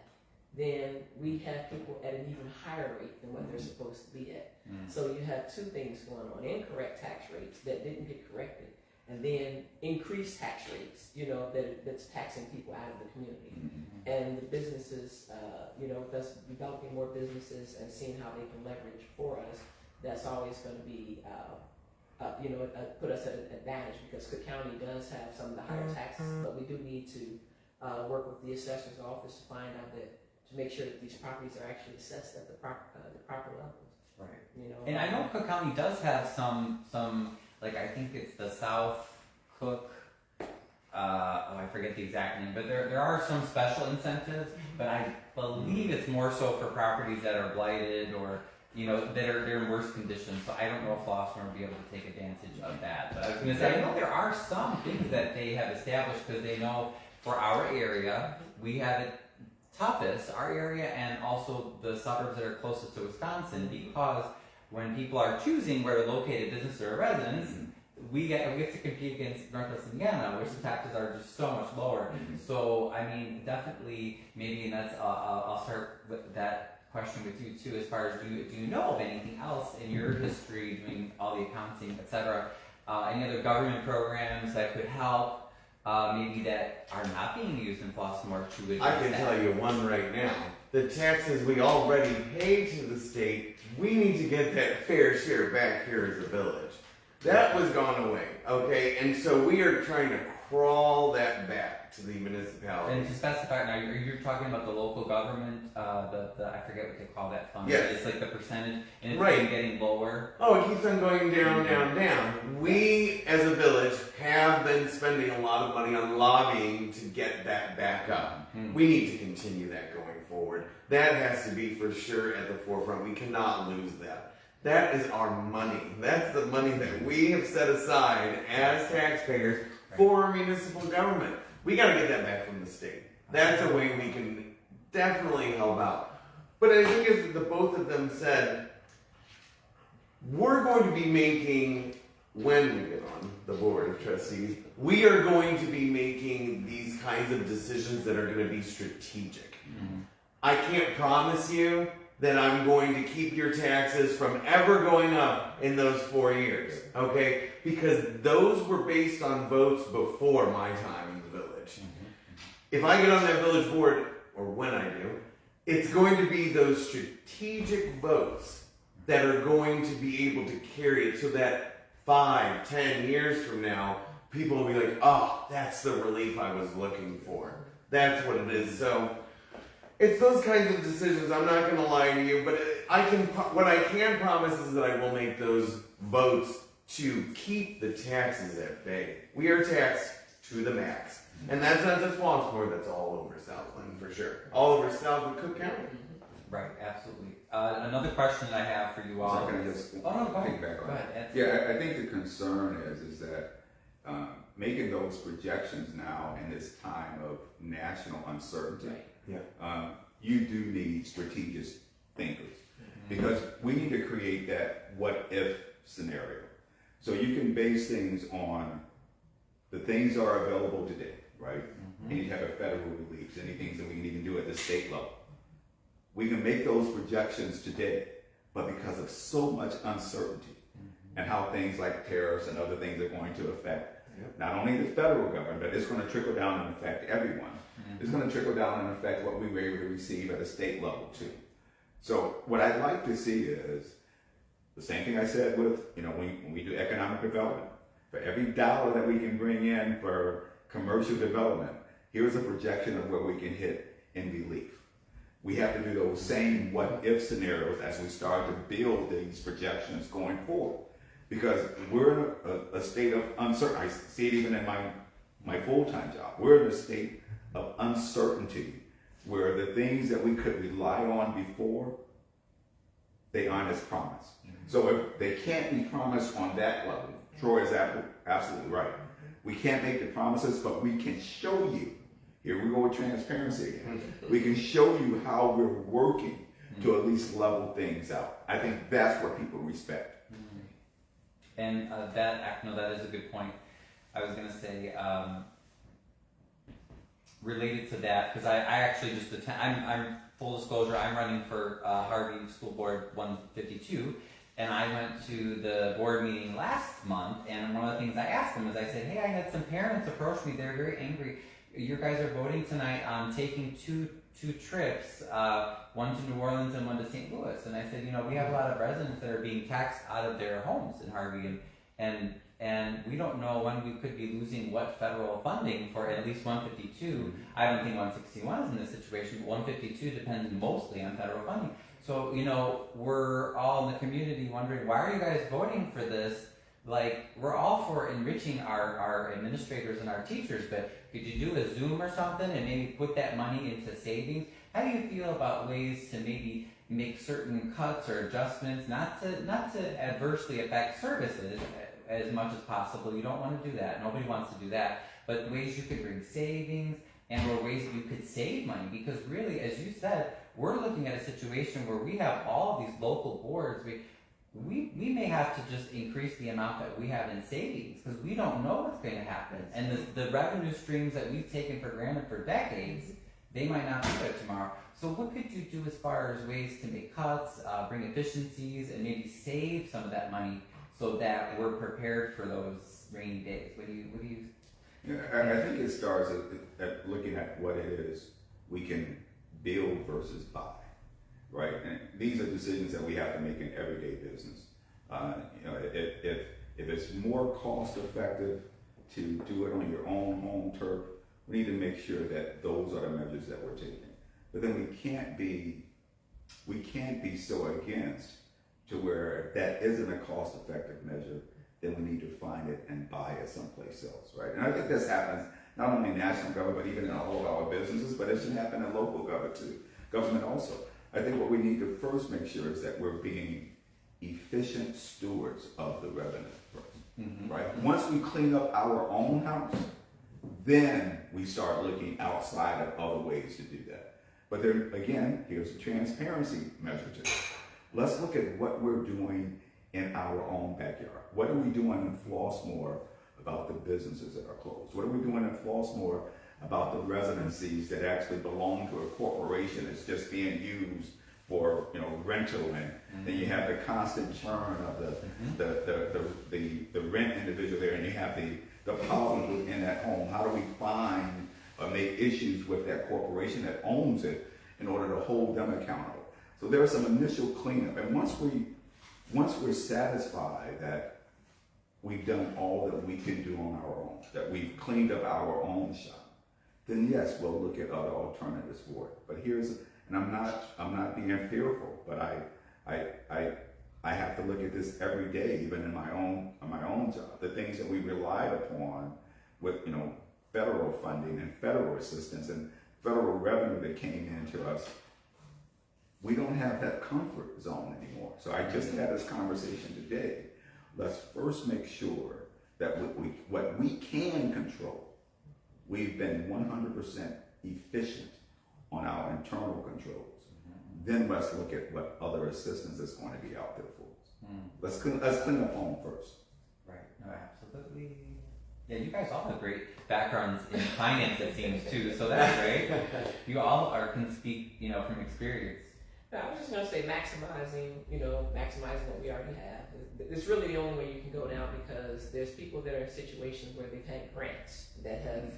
then we have people at an even higher rate than what they're supposed to be at. So you have two things going on: incorrect tax rates that didn't get corrected, and then increased tax rates, that's taxing people out of the community. And the businesses, thus developing more businesses and seeing how they can leverage for us, that's always going to be, put us at an advantage, because Cook County does have some of the higher taxes, but we do need to work with the assessor's office to find out to make sure that these properties are actually assessed at the proper levels. Right. And I know Cook County does have some like, I think it's the South Cook, I forget the exact name, but there are some special incentives, but I believe it's more so for properties that are blighted or, they're in worse conditions. So I don't know if Flossmoor will be able to take advantage of that. But I was going to say, I know there are some things that they have established, because they know for our area, we have it toughest, our area, and also the suburbs that are closest to Wisconsin, because when people are choosing where to locate a business or a residence, we have to compete against Northwest Indiana, which the taxes are just so much lower. So, I mean, definitely, maybe, and that's, I'll start with that question with you too, as far as, do you know of anything else in your history, doing all the accounting, etc., any other government programs that could help, maybe that are not being used in Flossmoor to address I can tell you one right now. The taxes we already pay to the state, we need to get that fair share back here as a village. That was gone away, okay? And so we are trying to crawl that back to the municipality. And to specify now, you're talking about the local government, the I forget what they call that fund. Yes. It's like the percentage, and it's Right. been getting lower. Oh, it keeps on going down, down, down. We, as a village, have been spending a lot of money on lobbying to get that back up. We need to continue that going forward. That has to be for sure at the forefront. We cannot lose that. That is our money. That's the money that we have set aside as taxpayers for municipal government. We got to get that back from the state. That's a way we can definitely help out. But I think as the both of them said, we're going to be making, when we get on the board of trustees, we are going to be making these kinds of decisions that are going to be strategic. I can't promise you that I'm going to keep your taxes from ever going up in those 4 years, okay? Because those were based on votes before my time in the village. If I get on that village board, or when I do, it's going to be those strategic votes that are going to be able to carry it so that 5, 10 years from now, people will be like, oh, that's the relief I was looking for. That's what it is. So it's those kinds of decisions. I'm not going to lie to you, but what I can promise is that I will make those votes to keep the taxes at bay. We are taxed to the max. And that's not just Flossmoor, that's all over Southland for sure. All over South and Cook County. Right, absolutely. Another question that I have for you all. So can I just Oh, no, go ahead. piggyback on Go that? ahead. Yeah, I think the concern is that making those projections now in this time of national uncertainty, Right. you do need strategic thinkers because we need to create that what if scenario. So you can base things on the things that are available today, right? And you have a federal relief, any things that we can even do at the state level. We can make those projections today, but because of so much uncertainty and how things like tariffs and other things are going to affect not only the federal government, but it's going to trickle down and affect everyone. It's going to trickle down and affect what we were able to receive at a state level too. So what I'd like to see is the same thing I said with, when we do economic development. For every dollar that we can bring in for commercial development, here's a projection of where we can hit in relief. We have to do those same what-if scenarios as we start to build these projections going forward. Because we're in a state of uncertainty. I see it even in my full-time job. We're in a state of uncertainty where the things that we could rely on before, they aren't as promised. So if they can't be promised on that level, Troy is absolutely right. We can't make the promises, but we can show you. Here we go with transparency again. We can show you how we're working to at least level things out. I think that's what people respect. And that is a good point. I was gonna say, related to that, because I actually just I'm full disclosure, I'm running for Harvey School Board 152, and I went to the board meeting last month, and one of the things I asked them is I said, hey, I had some parents approach me, they're very angry. You guys are voting tonight on taking two trips, one to New Orleans and one to St. Louis. And I said, we have a lot of residents that are being taxed out of their homes in Harvey, and we don't know when we could be losing what federal funding for at least 152. I don't think 161 is in this situation, but 152 depends mostly on federal funding. So, we're all in the community wondering, why are you guys voting for this? Like, we're all for enriching our administrators and our teachers, but could you do a Zoom or something and maybe put that money into savings? How do you feel about ways to maybe make certain cuts or adjustments, not to adversely affect services as much as possible? You don't want to do that. Nobody wants to do that. But ways you could bring savings and/or ways you could save money, because really, as you said, we're looking at a situation where we have all of these local boards. We may have to just increase the amount that we have in savings because we don't know what's going to happen. And the revenue streams that we've taken for granted for decades, they might not be there tomorrow. So what could you do as far as ways to make cuts, bring efficiencies, and maybe save some of that money so that we're prepared for those rainy days? What do you? Yeah, I think it starts at looking at what it is we can build versus buy. Right, and these are decisions that we have to make in everyday business. If it's more cost effective to do it on your own home turf, we need to make sure that those are the measures that we're taking. But then we can't be so against to where if that isn't a cost effective measure, then we need to find it and buy it someplace else, right? And I think this happens not only in national government, but even in all of our businesses, but it should happen in local government also. I think what we need to first make sure is that we're being efficient stewards of the revenue first, right? Once we clean up our own house, then we start looking outside of other ways to do that. But then again, here's a transparency measure to this. Let's look at what we're doing in our own backyard? What are we doing in Flossmoor about the businesses that are closed? What are we doing in Flossmoor about the residencies that actually belong to a corporation that's just being used for rental, and then you have the constant churn of the rent individual there, and you have the problems within that home. How do we find or make issues with that corporation that owns it in order to hold them accountable? So there's some initial cleanup, and once we're satisfied that we've done all that we can do on our own, that we've cleaned up our own shop, then yes, we'll look at other alternatives for it. But and I'm not being fearful, but I have to look at this every day, even in my own job. The things that we relied upon with federal funding and federal assistance and federal revenue that came into us, we don't have that comfort zone anymore. So I just had this conversation today. Let's first make sure that what we can control, we've been 100% efficient on our internal controls. Then let's look at what other assistance is going to be out there for us. Let's clean up home first. Right. No, absolutely. Yeah, you guys all have great backgrounds in finance, it seems, too. So that's great. You all can speak, from experience. I was just going to say maximizing what we already have. It's really the only way you can go now, because there's people that are in situations where they've had grants that have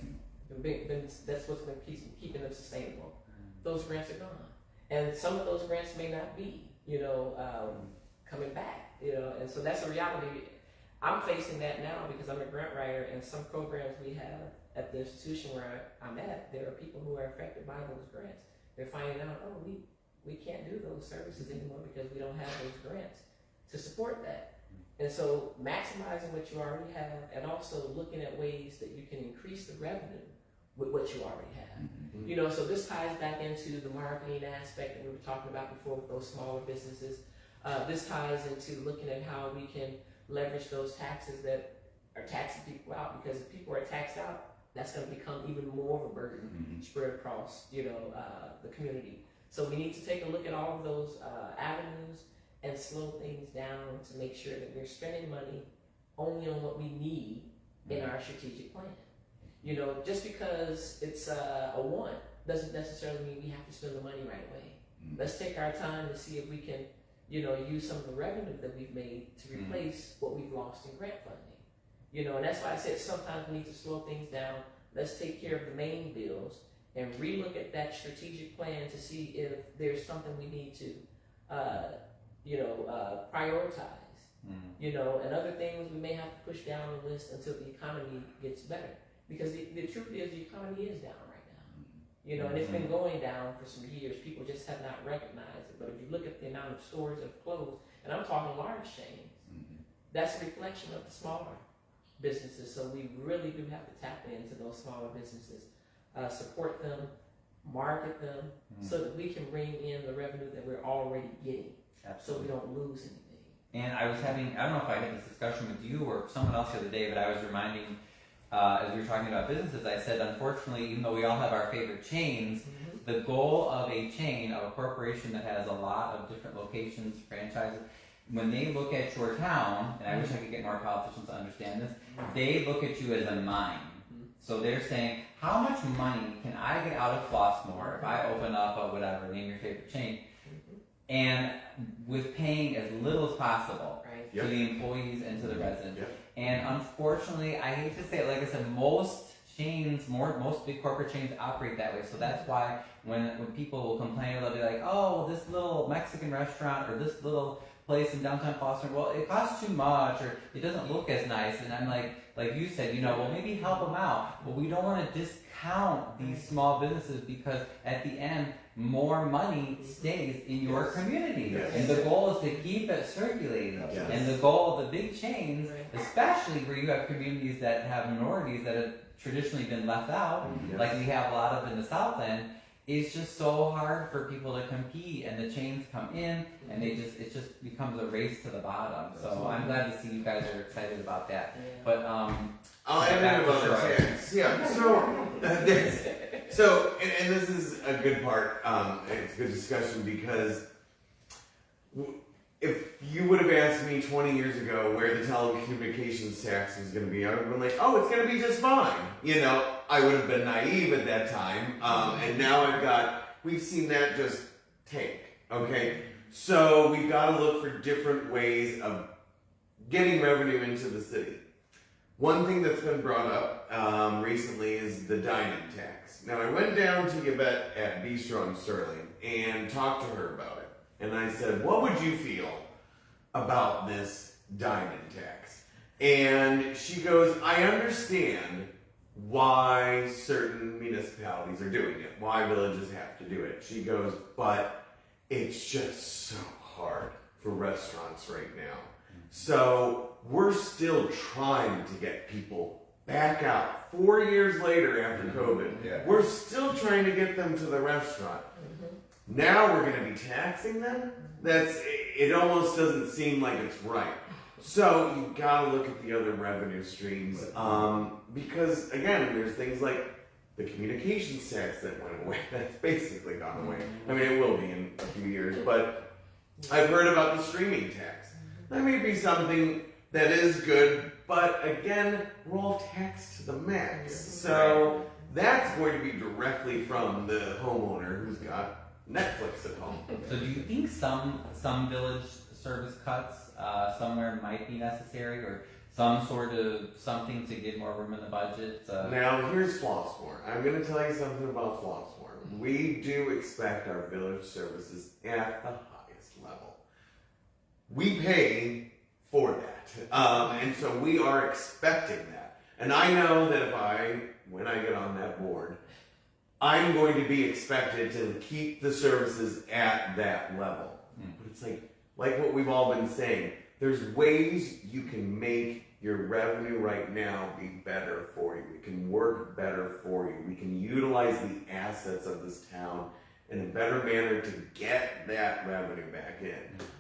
that's what's been keeping them sustainable. Those grants are gone, and some of those grants may not be, coming back, and so that's a reality. I'm facing that now because I'm a grant writer, and some programs we have at the institution where I'm at, there are people who are affected by those grants. They're finding out, we can't do those services anymore because we don't have those grants to support that. And so maximizing what you already have, and also looking at ways that you can increase the revenue with what you already have. So this ties back into the marketing aspect that we were talking about before with those smaller businesses. This ties into looking at how we can leverage those taxes that are taxing people out, because if people are taxed out, that's going to become even more of a burden spread across, the community. So we need to take a look at all of those avenues and slow things down to make sure that we're spending money only on what we need in our strategic plan. Just because it's a want doesn't necessarily mean we have to spend the money right away. Let's take our time to see if we can, use some of the revenue that we've made to replace what we've lost in grant funding. And that's why I said sometimes we need to slow things down. Let's take care of the main bills and relook at that strategic plan to see if there's something we need to, prioritize. And other things we may have to push down the list until the economy gets better. Because the truth is, the economy is down right now. And it's been going down for some years. People just have not recognized it. But if you look at the amount of stores that have closed, and I'm talking large chains, that's a reflection of the smaller businesses. So we really do have to tap into those smaller businesses, support them, market them, so that we can bring in the revenue that we're already getting. Absolutely. So we don't lose anything. And I don't know if I had this discussion with you or someone else the other day, but I was reminding, as we were talking about businesses, I said, unfortunately, even though we all have our favorite chains, the goal of a chain, of a corporation that has a lot of different locations, franchises, when they look at your town, and I wish I could get more politicians to understand this, they look at you as a mine. So they're saying, how much money can I get out of Flossmoor if I open up a whatever, name your favorite chain, and with paying as little as possible to the employees and to the residents. And unfortunately, I hate to say it, like I said, most chains, most big corporate chains operate that way. So that's why when people will complain, they'll be like, oh, well, this little Mexican restaurant or this little place in downtown Flossmoor, well, it costs too much, or it doesn't look as nice. And I'm like you said, well, maybe help them out. But we don't want to discount these small businesses, because at the end, more money stays in your community. And the goal is to keep it circulating. And the goal of the big chains, especially where you have communities that have minorities that have traditionally been left out, like we have a lot of in the South End, it's just so hard for people to compete, and the chains come in, and it just becomes a race to the bottom. So I'm glad to see you guys are excited about that. But I'll add in about the chance. Yeah. So and this is a good part. It's a good discussion, because if you would have asked me 20 years ago where the telecommunications tax was going to be, I would have been like, oh, it's going to be just fine. I would have been naive at that time. And now we've seen that just tank. Okay. So we've got to look for different ways of getting revenue into the city. One thing that's been brought up recently is the dining tax. Now, I went down to Yvette at Bistro in Sterling and talked to her about it. And I said, what would you feel about this dining tax? And she goes, I understand why certain municipalities are doing it, why villages have to do it. She goes, but it's just so hard for restaurants right now. So we're still trying to get people back out 4 years later after COVID. Yeah. We're still trying to get them to the restaurant. Now we're going to be taxing them? It almost doesn't seem like it's right. So you've got to look at the other revenue streams. Because again, there's things like the communications tax that went away. That's basically gone away. I mean, it will be in a few years, but I've heard about the streaming tax. That may be something that is good, but again, we're all taxed to the max. So that's going to be directly from the homeowner who's got Netflix at home. So do you think some village service cuts somewhere might be necessary, or some sort of something to get more room in the budget? Now here's Flossmoor. I'm going to tell you something about Flossmoor. We do expect our village services at the highest level. We pay for that, and so we are expecting that. And I know that when I get on that board, I'm going to be expected to keep the services at that level. But it's like what we've all been saying. There's ways you can make your revenue right now be better for you. We can work better for you. We can utilize the assets of this town in a better manner to get that revenue back in.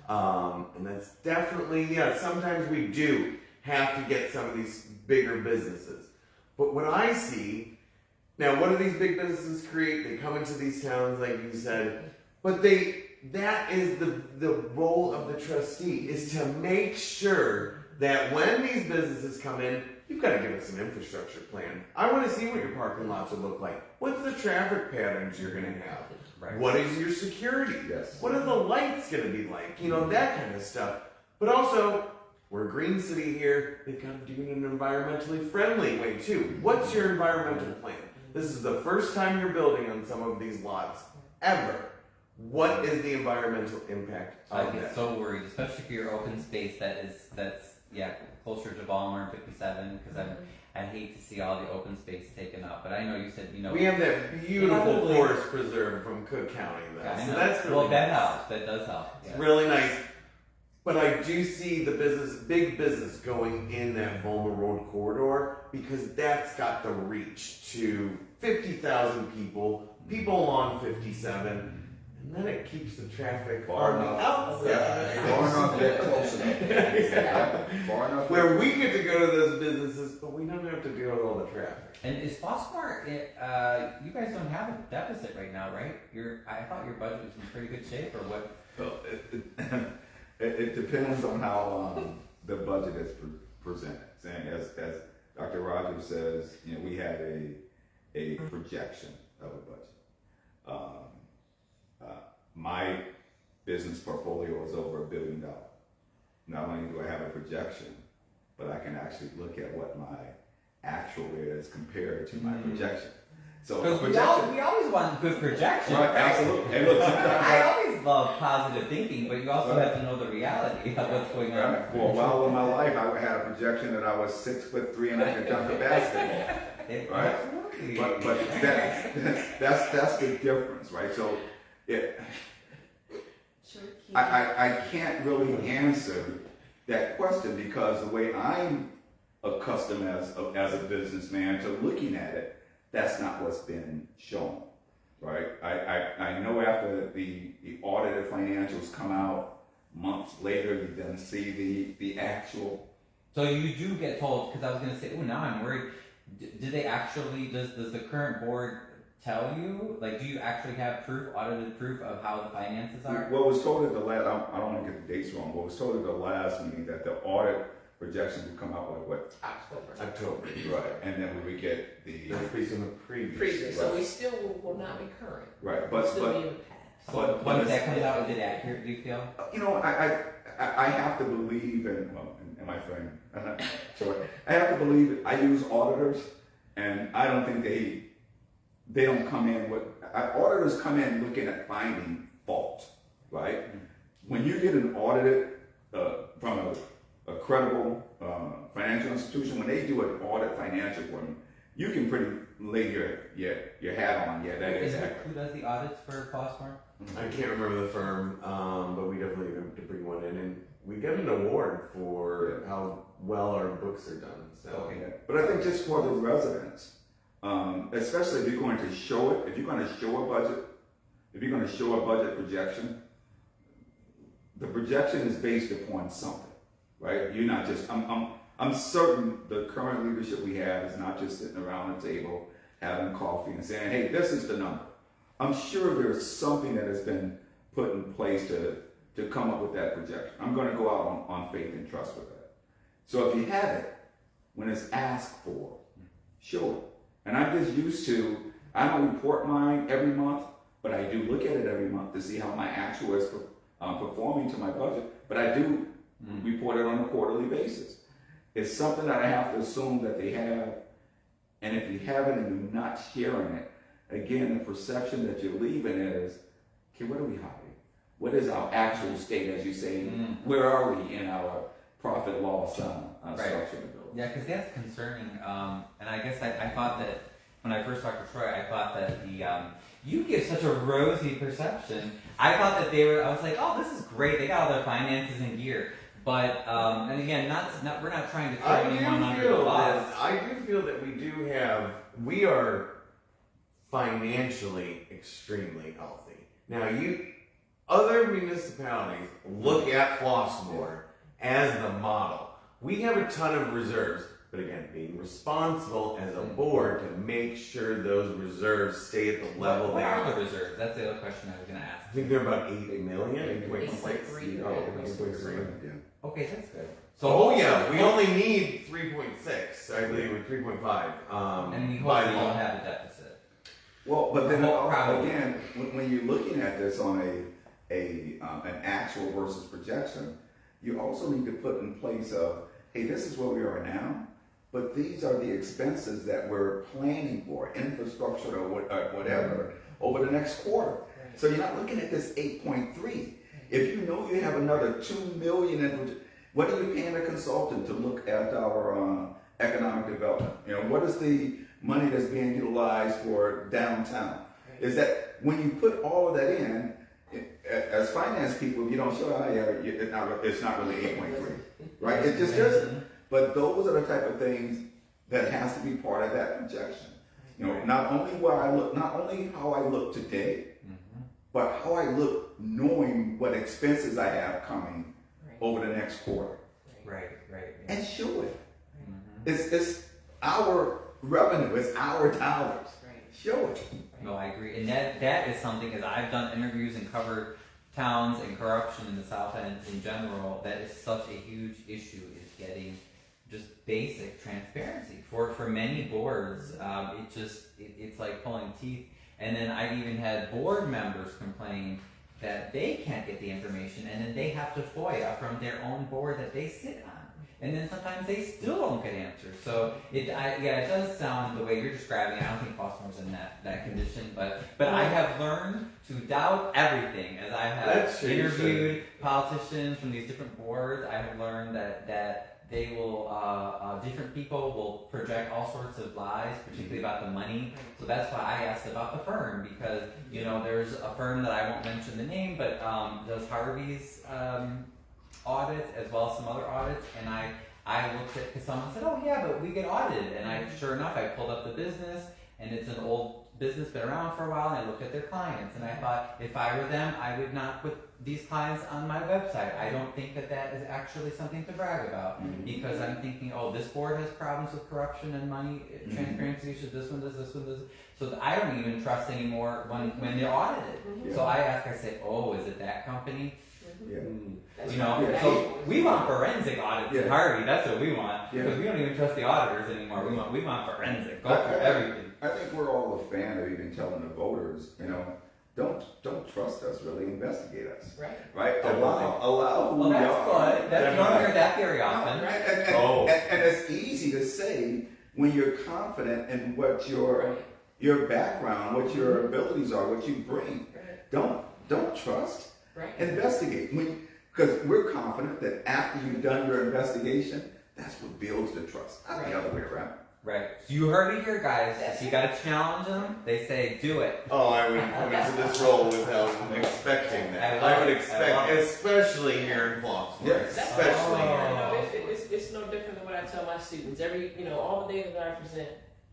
And that's definitely, sometimes we do have to get some of these bigger businesses. But what I see, now what do these big businesses create? They come into these towns, like you said, but that is the role of the trustee, is to make sure that when these businesses come in, you've got to give us an infrastructure plan. I want to see what your parking lots will look like. What's the traffic patterns you're going to have? Right. What is your security? Yes. What are the lights going to be like? That kind of stuff. But also, we're a green city here. They've got to do it in an environmentally friendly way too. What's your environmental plan? This is the first time you're building on some of these lots ever. What is the environmental impact I of get that? so worried, especially for your open space that's closer to Balmer and 57, because I hate to see all the open space taken up. But I know you said We have that beautiful Probably. forest preserve from Cook County, though. I So know. that's really that nice. helps. That does help. It's really nice. But I do see the big business going in that Volma Road corridor, because that's got the reach to 50,000 people on 57. And then it keeps the traffic Far on the enough. outside. Far enough, yet close enough. Far enough. Where we get to go to those businesses, but we don't have to deal with all the traffic. And is Flossmoor, you guys don't have a deficit right now, right? I thought your budget was in pretty good shape, or what? Well, it depends on how the budget is presented. Saying as Dr. Rogers says, we have a projection of a budget. My business portfolio is over $1 billion. Not only do I have a projection, but I can actually look at what my actual is compared to my projection. So a Because projection, we always want good projections. right? Absolutely. And look, sometimes I always love positive thinking, but you also have to know the reality of what's going on. For a while in my life, I had a projection that I was 6'3" and I could dunk a basketball. Right. Absolutely. But that's the difference, right? So I can't really answer that question, because the way I'm accustomed as a businessman to looking at it, that's not what's been shown, right? I know after the audited financials come out months later, you then see the actual. So you do get told, because I was going to say, now I'm worried. Do they actually, does the current board tell you? Like, do you actually have audited proof of how the finances are? What was told at the last, I don't want to get the dates wrong, what was told at the last meeting that the audit projections would come out like what? October. Right, and then we would get the. That's based on the previous. Previous, so Right. we still will not be current. Right, We'll but, still be in the past. but. Once that comes out, is it accurate, do you feel? You know, I have to believe in, well, in my friend, I'm not sure. I have to believe, I use auditors, and I don't think they don't come in with, auditors come in looking at finding fault, right? When you get an audited, from a credible financial institution, when they do an audit financial for them, you can pretty lay your hat on, yeah, that is accurate. Who does the audits for Flossmoor? I can't remember the firm, but we definitely have to bring one in, and we get an award for how well our books are done. So, Okay. But I think just for the residents, especially if you're going to show it, if you're going to show a budget projection, the projection is based upon something, right? You're not just, I'm certain the current leadership we have is not just sitting around the table having coffee and saying, hey, this is the number. I'm sure there's something that has been put in place to come up with that projection. I'm going to go out on faith and trust with that. So if you have it, when it's asked for, show it. And I'm just used to, I don't report mine every month, but I do look at it every month to see how my actual is performing to my budget. But I do report it on a quarterly basis. It's something that I have to assume that they have. And if you have it and you're not sharing it, again, the perception that you're leaving is, okay, what are we hiding? What is our actual state, as you say? Where are we in our profit loss structure? Yeah, because that's concerning. And I guess I thought that when I first talked to Troy, I thought that you give such a rosy perception. I thought that I was like, oh, this is great. They got all their finances in gear. But, and again, we're not trying to throw anyone under the bus. I do feel that we are financially extremely healthy. Now, other municipalities look at Flossmoor as the model. We have a ton of reserves, but again, being responsible as a board to make sure those reserves stay at the level What they are are. the reserves? That's the other question I was going to ask. I think they're about 8 million, 8.6. 8.3. Oh, 8.3. Yeah. Okay, that's good. So, we only need 3.6, I believe, or 3.5. And we hope by we law. don't have a deficit. Well, but then Well, probably. again, when you're looking at this on an actual versus projection, you also need to put in place hey, this is where we are now, but these are the expenses that we're planning for, infrastructure or whatever, over the next quarter. So you're not looking at this 8.3. If you know you have another 2 million in, what are you paying a consultant to look at our economic development? You know, what is the money that's being utilized for downtown? Is that when you put all of that in, as finance people, if you don't show it's not really 8.3, right? It just doesn't. But those are the type of things that has to be part of that projection. You know, not only how I look today, but how I look knowing what expenses I have coming over the next quarter. Right. And show it. It's our revenue, it's our dollars. Show it. No, I agree. And that is something, as I've done interviews and covered towns and corruption in the South End in general, that is such a huge issue, is getting just basic transparency. For many boards, it's like pulling teeth. And then I've even had board members complain that they can't get the information, and then they have to FOIA from their own board that they sit on. And then sometimes they still don't get answers. So it does sound the way you're describing it. I don't think Flossmoor's in that condition, but I have learned to doubt everything as I have interviewed politicians from these different boards. I have learned that they will different people will project all sorts of lies, particularly about the money. So that's why I asked about the firm, because there's a firm that I won't mention the name, but does Harvey's audits as well as some other audits, and I looked at, because someone said, oh yeah, but we get audited, and sure enough I pulled up the business, and it's an old business been around for a while, and I looked at their clients, and I thought, if I were them, I would not put these clients on my website. I don't think that that is actually something to brag about, because I'm thinking, oh, this board has problems with corruption and money transparency issues. This one does. So that I don't even trust anymore when they're audited. So I ask, I say, oh, is it that company? Yeah. You know, so we want forensic audits in Harvey. That's what we want, because we don't even trust the auditors anymore. We want forensic. Go for everything. I think we're all a fan of even telling the voters, you know, don't trust us. Really investigate us. Right. Allow who Well, we that's are. good. You don't hear that very often. And it's easy to say when you're confident in what your background, what your abilities are, what you bring. Don't trust. Investigate. Because we're confident that after you've done your investigation, that's what builds the trust, not the other way around. Right. So you heard it here, guys. If you got to challenge them, they say, do it. Oh, I wouldn't come into this role without expecting that. I would expect, especially here in Flossmoor. Yes. Especially here. You know, it's no different than what I tell my students. All the data that I present,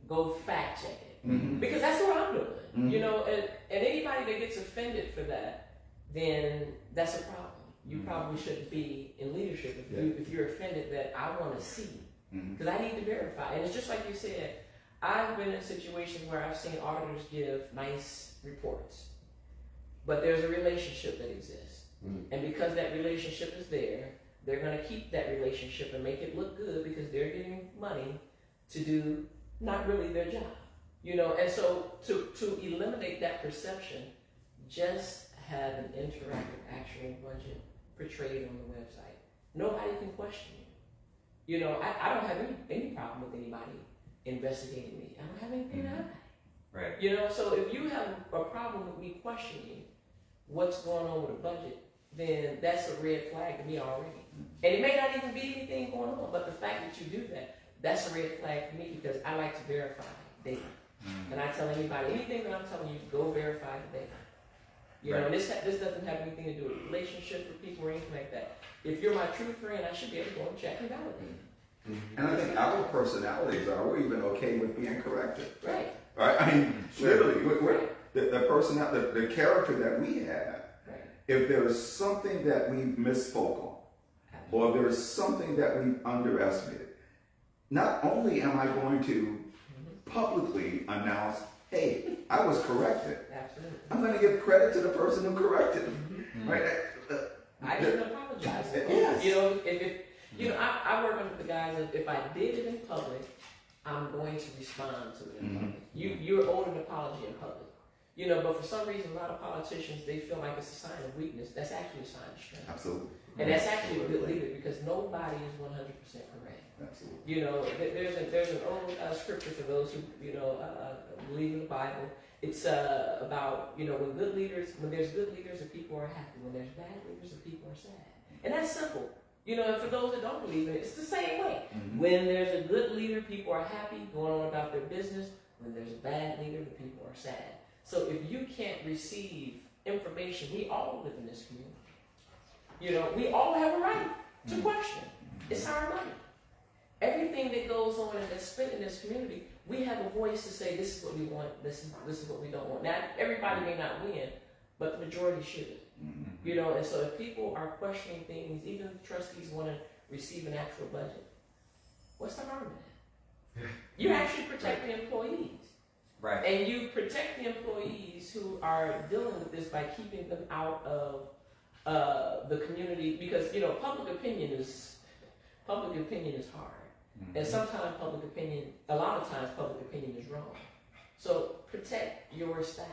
go fact check it. Because that's what I'm doing. You know, and anybody that gets offended for that, then that's a problem. You probably shouldn't be in leadership if you're offended that I want to see. Because I need to verify. And it's just like you said, I've been in situations where I've seen auditors give nice reports, but there's a relationship that exists. And because that relationship is there, they're going to keep that relationship and make it look good because they're getting money to do not really their job. You know, and so to eliminate that perception, just have an interactive actual budget portrayed on the website. Nobody can question you. You know, I don't have any problem with anybody investigating me. I don't have anything to hide. Right. You know, so if you have a problem with me questioning what's going on with the budget, then that's a red flag to me already. And it may not even be anything going on, but the fact that you do that, that's a red flag for me because I like to verify data. And I tell anybody, anything that I'm telling you, go verify the data. You know, and this doesn't have anything to do with relationships with people or anything like that. If you're my true friend, I should be able to go and check and validate. And I think our personalities we're even okay with being corrected. Right. I mean, literally, the personality, the character that we have, if there is something that we've misspoke on, or there is something that we've underestimated, not only am I going to publicly announce, hey, I was corrected. Absolutely. I'm going to give credit to the person who corrected me. Right? I even apologize. Yes. You know, I work with the guys. If I did it in public, I'm going to respond to it in public. You're owed an apology in public. You know, but for some reason, a lot of politicians, they feel like it's a sign of weakness. That's actually a sign of strength. Absolutely. And that's actually a good leader because nobody is 100% correct. Absolutely. You know, there's an old scripture for those who, believe in the Bible. It's about, when there's good leaders, the people are happy. When there's bad leaders, the people are sad. And that's simple. You know, and for those that don't believe in it, it's the same way. When there's a good leader, people are happy, going on about their business. When there's a bad leader, the people are sad. So if you can't receive information, we all live in this community. You know, we all have a right to question. It's our money. Everything that goes on and that's spent in this community, we have a voice to say this is what we want, this is what we don't want. Now, everybody may not win, but the majority should. You know, and so if people are questioning things, even if the trustees want to receive an actual budget, what's the harm in that? You actually protect the employees. Right. And you protect the employees who are dealing with this by keeping them out of the community because, public opinion is hard. And sometimes a lot of times public opinion is wrong. So protect your staff.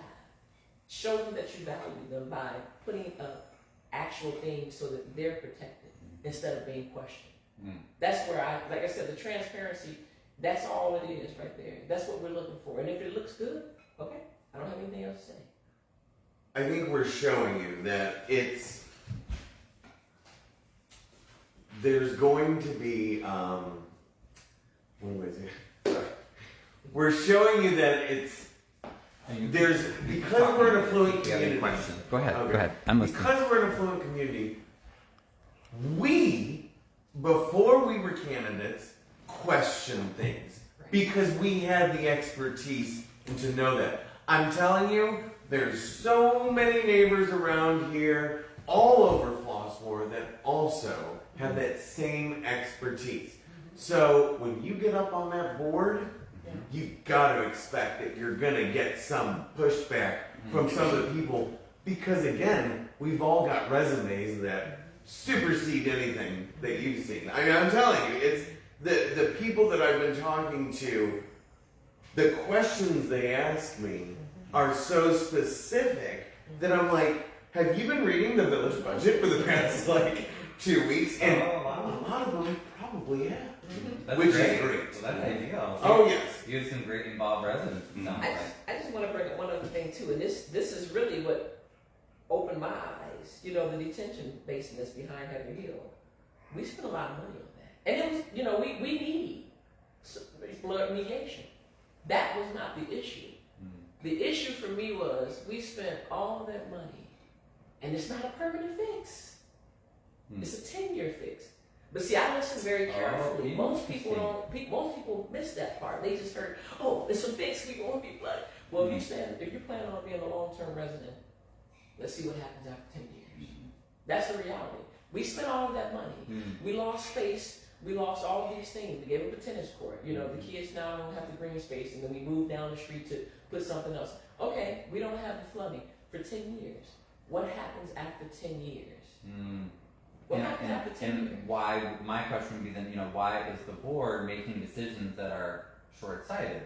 Show them that you value them by putting up actual things so that they're protected instead of being questioned. That's where like I said, the transparency, that's all it is right there. That's what we're looking for. And if it looks good, okay, I don't have anything else to say. I think we're showing you that there's going to be, we're showing you that because we're in a fluent community. Go ahead. I'm listening. Because we're in a fluent community, before we were candidates, question things because we had the expertise to know that. I'm telling you, there's so many neighbors around here, all over Flossmoor, that also have that same expertise. So when you get up on that board, you've got to expect that you're gonna get some pushback from some of the people, because again, we've all got resumes that supersede anything that you've seen. I mean, I'm telling you, it's the people that I've been talking to, the questions they ask me are so specific that I'm like, have you been reading the village budget for the past like 2 weeks? And a lot of them probably have. That's Which great. is great. So that's ideal. Oh yes. You have some great involved residents. it sounds like. I just want to bring up one other thing too, and this is really what opened my eyes. You know, the detention basin that's behind Heather Hill. We spent a lot of money on that, and it was, you know, we need blood mediation. That was not the issue. The issue for me was we spent all that money, and it's not a permanent fix. It's a 10-year fix. But see, I listened very carefully. Most people miss that part. They just heard, "Oh, it's a fix. We won't be blood." Well, if you're planning on being a long-term resident, let's see what happens after 10 years. That's the reality. We spent all of that money. We lost space. We lost all of these things. We gave up a tennis court. You know, the kids now don't have the green space, and then we moved down the street to put something else. Okay, we don't have the flooding for 10 years. What happens after 10 years? What happens after 10 years? And why? My question would be then, you know, why is the board making decisions that are short-sighted?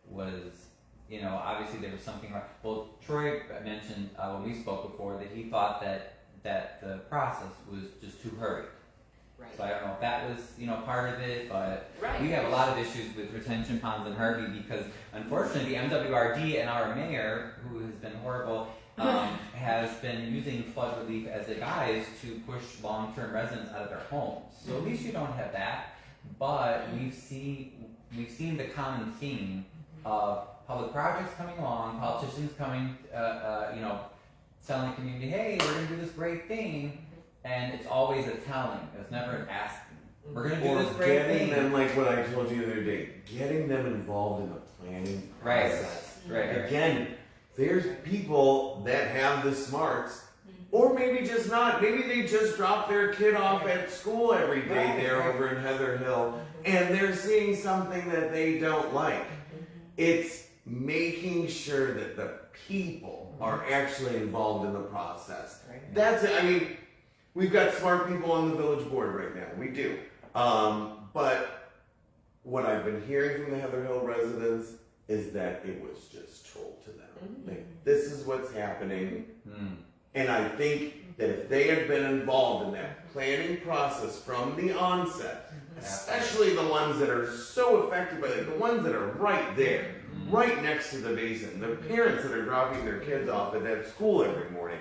Was, you know, obviously there was something wrong. Well, Troy mentioned when we spoke before that he thought that the process was just too hurried. Right. So I don't know if that was, you know, part of it, but Right. we have a lot of issues with retention ponds in Harvey because unfortunately the MWRD and our mayor, who has been horrible, has been using flood relief as a guise to push long-term residents out of their homes. So at least you don't have that, but we've seen the common theme of public projects coming along, politicians coming, you know, telling the community, hey, we're going to do this great thing, and it's always a telling. It's never an asking. We're going to do Or this great getting thing. them, like what I told you the other day, getting them involved in the planning process. Right. Again, there's people that have the smarts, or maybe just not. Maybe they just drop their kid off at school every day there over in Heather Hill, and they're seeing something that they don't like. It's making sure that the people are actually involved in the process. That's it. I mean, we've got smart people on the village board right now. We do. But what I've been hearing from the Heather Hill residents is that it was just told to them. Like, this is what's happening. And I think that if they had been involved in that planning process from the onset, especially the ones that are so affected by it, the ones that are right there, right next to the basin, the parents that are dropping their kids off at that school every morning,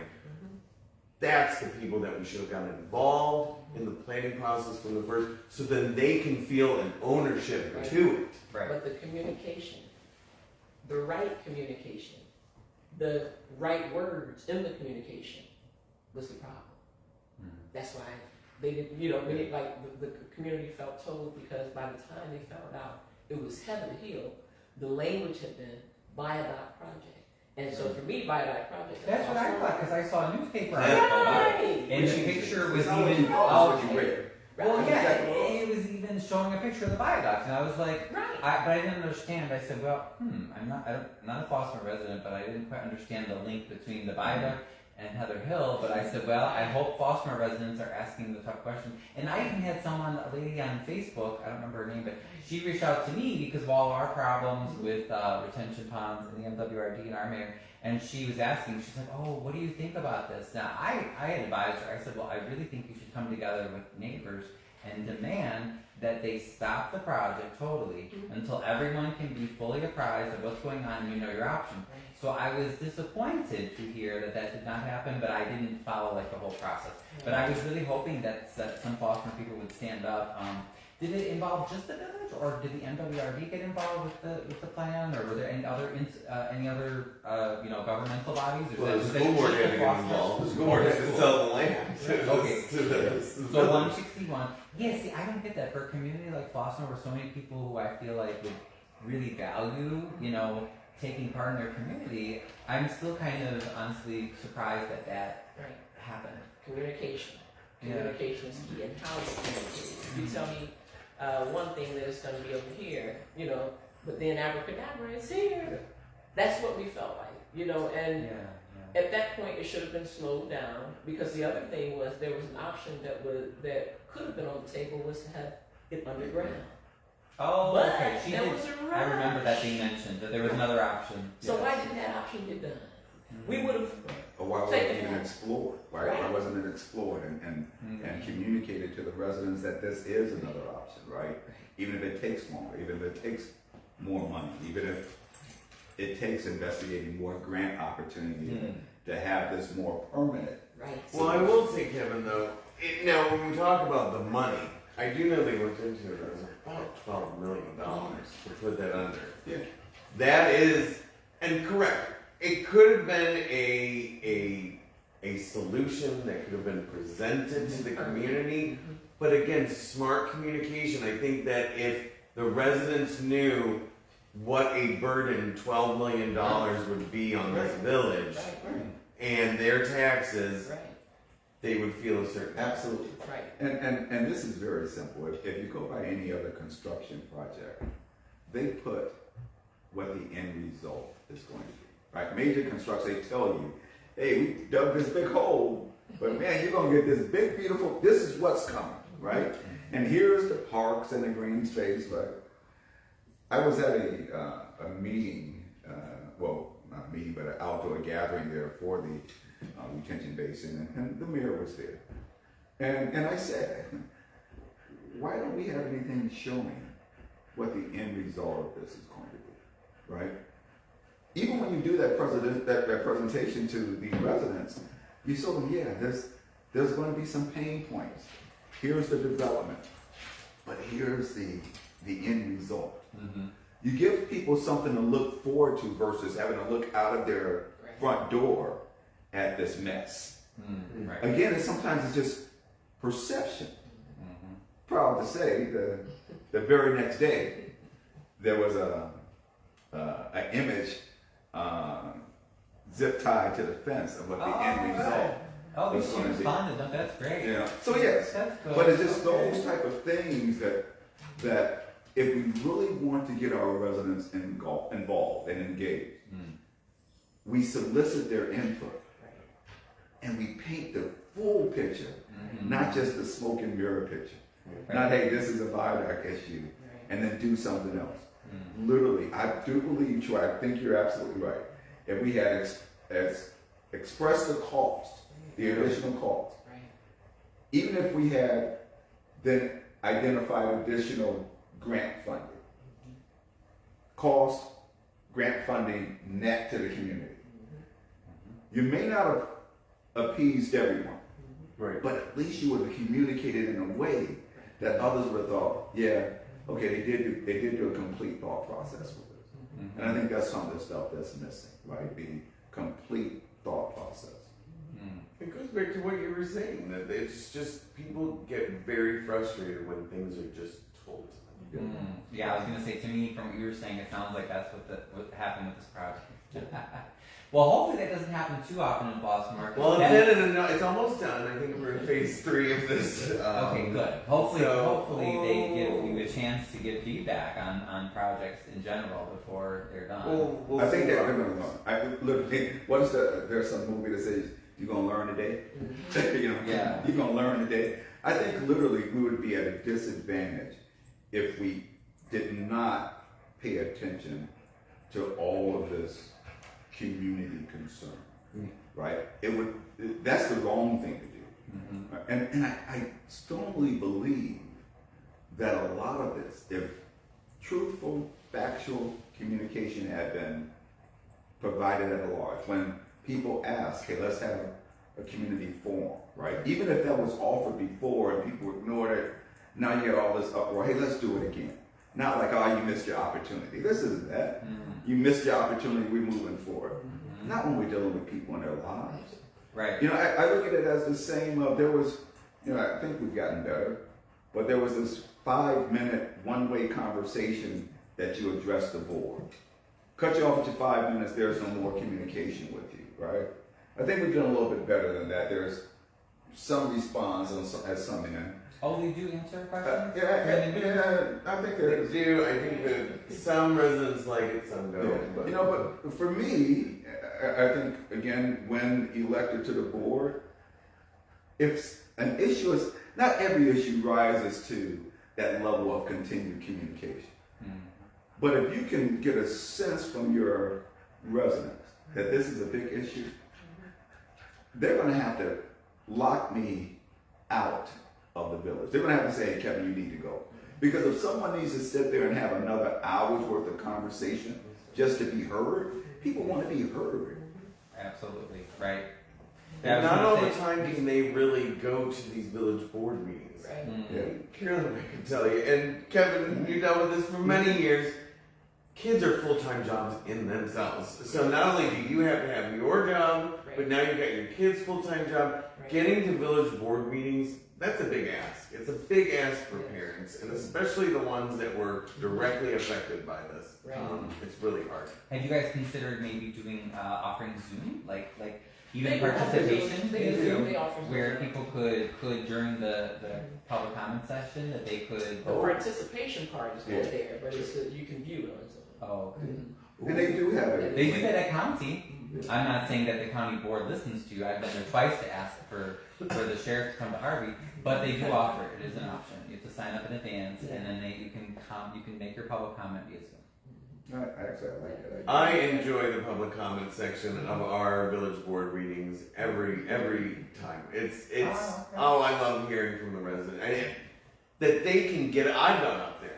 that's the people that we should have gotten involved in the planning process from the first, so then they can feel an ownership to it. Right. But the communication, the right communication, the right words in the communication was the problem. That's why they didn't, you know, the community felt told, because by the time they found out it was Heather Hill, the language had been viaduct project. And so for me, viaduct project. That's what I thought, because I saw a newspaper Right. article about it. And the picture was even well, yeah, it was even showing a picture of the viaduct, and I was like, Right. but I didn't understand. I said, well, I'm not a Flossmoor resident, but I didn't quite understand the link between the viaduct and Heather Hill. But I said, well, I hope Flossmoor residents are asking the tough questions. And I even had someone, a lady on Facebook, I don't remember her name, but she reached out to me because of all our problems with retention ponds and the MWRD and our mayor. And she was asking, she's like, oh, what do you think about this? Now, I had advised her, I said, well, I really think you should come together with neighbors and demand that they stop the project totally until everyone can be fully apprised of what's going on and you know your option. So I was disappointed to hear that did not happen, but I didn't follow like the whole process. But I was really hoping that some Flossmoor people would stand up. Did it involve just the village, or did the MWRD get involved with the plan, or were there any other you know, governmental bodies? Or Well, the school board had to get involved. The school board had to sell the land Okay. to the So 161. Yeah, see, I don't get that. For a community like Flossmoor, where so many people who I feel like would really value, you know, taking part in their community, I'm still kind of honestly surprised that Right. happened. Communication. Yeah. Communication is key, and how you communicate. If you tell me one thing that is going to be over here, but then abracadabra is here. That's what we felt like, and Yeah. at that point it should have been slowed down, because the other thing was there was an option that could have been on the table, was to have it underground. Oh, But okay. She there did. was a rush. I remember that being mentioned, that there was another option. So Yes. why didn't that option get done? We would have. Or why wasn't it even explored? Why Right. wasn't it explored and communicated to the residents that this is another option, right? Even if it takes longer, even if it takes more money, even if it takes investigating more grant opportunity to have this more permanent. Right. Well, I will say, Kevin, though, now when we talk about the money, I do know they looked into it. It was about $12 million to put that under. Yeah. That is, and correct, it could have been a solution that could have been presented to the community. But again, smart communication. I think that if the residents knew what a burden $12 million would be on this village Right. and their taxes, Right. they would feel a certain. Absolutely. Right. And this is very simple. If you go by any other construction project, they put what the end result is going to be. Right? Major construction, they tell you, hey, we dug this big hole, but man, you're gonna get this big, beautiful, this is what's coming, right? And here's the parks and the green space, but I was at a meeting, well, not a meeting, but an outdoor gathering there for the retention basin, and the mayor was there. And I said, why don't we have anything showing what the end result of this is going to be, right? Even when you do that presentation to the residents, you show them, yeah, there's going to be some pain points. Here's the development, but here's the end result. You give people something to look forward to versus having to look out of their front door at this mess. Right. Again, sometimes it's just perception. Proud to say, the very next day, there was an image zip tied to the fence of what the end result. Oh, we was going to should be. respond to them. That's great. Yeah. So yes, That's good. but it's just those type of things that if we really want to get our residents involved and engaged, we solicit their input and we paint the full picture, not just the smoke and mirror picture. Not, hey, this is a viaduct issue, and then do something else. Literally, I do believe, Troy, I think you're absolutely right. If we had expressed the cost, the additional cost, even if we had then identified additional grant funding, cost, grant funding net to the community, you may not have appeased everyone, Right. but at least you would have communicated in a way that others would have thought, yeah, okay, they did do a complete thought process with it. And I think that's some of the stuff that's missing, right? The complete thought process. It goes back to what you were saying, that it's just people get very frustrated when things are just told to them. Yeah, I was gonna say, to me, from what you were saying, it sounds like that's what happened with this project. Well, hopefully that doesn't happen too often in Flossmoor. Well, it's almost done. I think we're in phase 3 of this. Okay, good. Hopefully they give you a chance to give feedback on projects in general before they're done. We'll I think see. that they're going to learn. I literally, there's some movie that says, you're going to learn today. Yeah. You're going to learn today. I think literally we would be at a disadvantage if we did not pay attention to all of this community concern, right? That's the wrong thing to do. Right? And I strongly believe that a lot of this, if truthful, factual communication had been provided at large, when people ask, hey, let's have a community forum, right? Even if that was offered before and people ignored it, now you get all this uproar, hey, let's do it again. Not like, oh, you missed your opportunity. This isn't that. You missed your opportunity, we're moving forward. Not when we're dealing with people in their lives. Right. I look at it as the same there was, I think we've gotten better, but there was this 5-minute one-way conversation that you addressed the board. cut you off at your 5 minutes, there's no more communication with you, right? I think we've done a little bit better than that. There's some response at some end. Oh, they do answer questions? I think there is. They do. I think that some residents like it, some don't. Yeah. But You know, but for me, I think, again, when elected to the board, if an issue is, not every issue rises to that level of continued communication. But if you can get a sense from your residents that this is a big issue, they're going to have to lock me out of the village. They're going to have to say, hey, Kevin, you need to go. Because if someone needs to sit there and have another hour's worth of conversation just to be heard, people want to be heard. Absolutely, right. and not all the time can they really go to these village board meetings. Right. Yeah. Carolyn, I can tell you, and Kevin, you dealt with this for many years. Kids are full-time jobs in themselves. So not only do you have to have your job, but now you've got your kids' full-time job. Right. Getting to village board meetings, that's a big ask. It's a big ask for parents, and especially the ones that were directly affected by this. Right. It's really hard. Have you guys considered maybe doing offering Zoom, like even They offer participation Zoom. They in do. Zoom, They offer Zoom. where people could during the public comment session that they could. The participation part is Yeah. not there, but it's you can view it on Zoom. Oh, okay. And they do have it. They do that at county. I'm not saying that the county board listens to you. I've been there twice to ask for the sheriff to come to Harvey, but they do offer it. It is an option. You have to sign up in advance, and then you can make your public comment via Zoom. Actually, I like it. I enjoy the public comment section of our village board meetings every time. It's oh, I love hearing from the resident. That they can get. I've gone up there.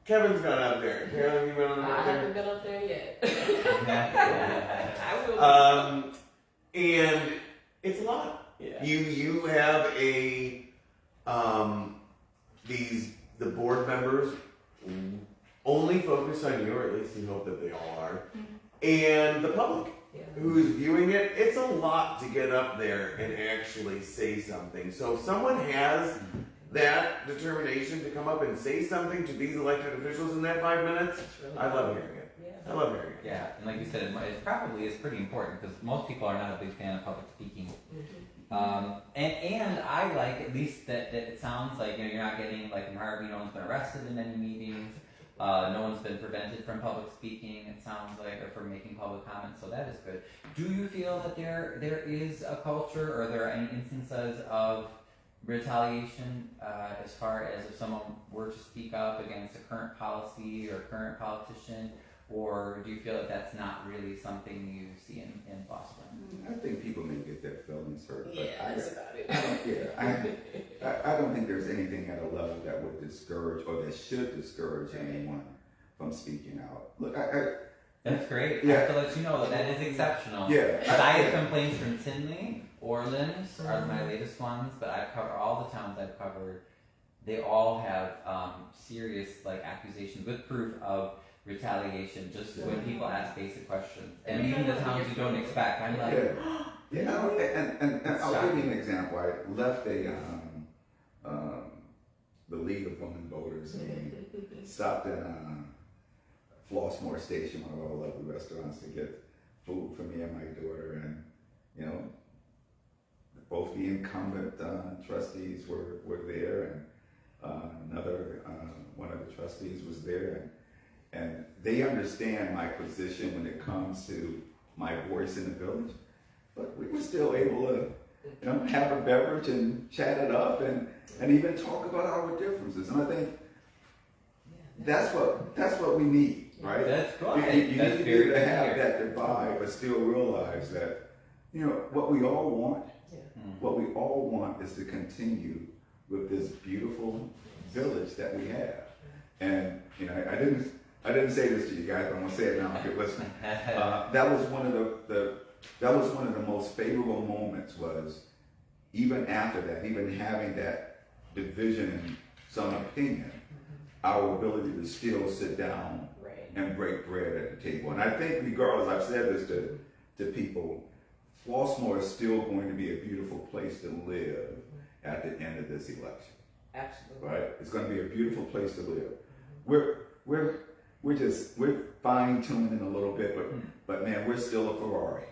Kevin's gone up there. Carolyn, you went I up there. haven't been up there yet. I will. And it's a lot. Yeah. You have the board members only focus on you, or at least you hope that they all are, and the public Yeah. who's viewing it. It's a lot to get up there and actually say something. So if someone has that determination to come up and say something to these elected officials in that 5 minutes, It's really I love hearing it. Yeah. I love hearing it. Yeah, and like you said, it probably is pretty important because most people are not a big fan of public speaking. And I like at least that it sounds like you're not getting like in Harvey, no one's been arrested in any meetings. No one's been prevented from public speaking, it sounds like, or from making public comments, so that is good. Do you feel that there is a culture, or there are any instances of retaliation as far as if someone were to speak up against a current policy or current politician, or do you feel that that's not really something you see in Boston? I think people may get their feelings hurt, but Yeah, that's about it. I don't think there's anything at a level that would discourage or that should discourage anyone from speaking out. Look, That's great. Yeah. I have to let you know that is exceptional. Yeah. But I have complaints from Tinley, Orleans are my latest ones, but I've covered all the towns I've covered. They all have serious accusations with proof of retaliation just when people ask basic questions. And even the towns you don't expect. I'm like, and I'll give you an example. I left the League of Women Voters and stopped at Flossmoor Station, one of our lovely restaurants, to get food for me and my daughter, and both the incumbent trustees were there, and another one of the trustees was there, and they understand my position when it comes to my voice in the village, but we were still able to have a beverage and chat it up and even talk about our differences, and I think that's what we need, right? that's good. You need That's to be very able to have clear. that divide, but still realize that, what we all want, is to continue with this beautiful village that we have. And, I didn't say this to you guys, but I'm gonna say it now if you're listening. That was one of the most favorable moments, was even after that, even having that division in some opinion, our ability to still sit down and break bread at the table. And I think regardless, I've said this to people, Flossmoor is still going to be a beautiful place to live at the end of this election. Absolutely. Right? It's going to be a beautiful place to live. we're fine tuning a little bit, but man, we're still a Ferrari,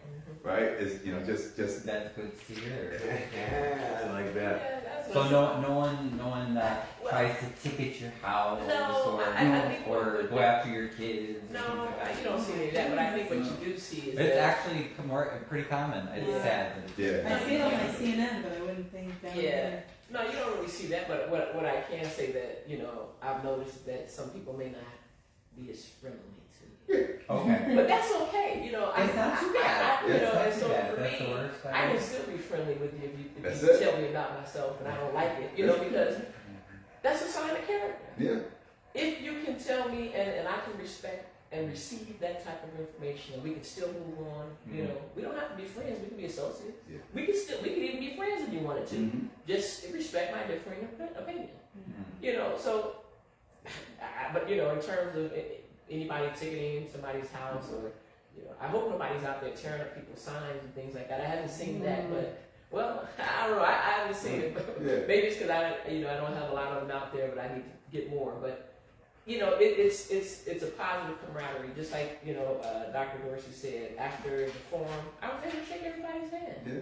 right? It's just That's good to hear. Yeah, I like that. Yeah, that's So what's no one tries to ticket your house No, or I think go after your kids. or No, something like that. you don't see any of that, but I think what you do see is It's that actually pretty common. It's Yeah. sad. That it's I see it on my CNN, but I wouldn't think that. Yeah. No, you don't really see that, but what I can say that, I've noticed that some people may not be as friendly to you. okay. But that's okay, It's not too bad. and It's so not too bad. for That's the me, worst. I can still be friendly with you if That's you it. tell me about myself and I don't like it, because that's a sign of character. yeah. If you can tell me and I can respect and receive that type of information and we can still move on, we don't have to be friends, we can be associates. Yeah. We can even be friends if you wanted to. Mhm. Just respect my differing opinion. Mhm. So but in terms of anybody ticketing somebody's house or I hope nobody's out there tearing up people's signs and things like that. I haven't seen that, but well, I don't know. I haven't seen it. But Yeah. maybe it's because I don't have a lot of them out there, but I need to get more. But it's a positive camaraderie, just like Dr. Dorsey said after the forum. I was able to shake everybody's hand. Yeah.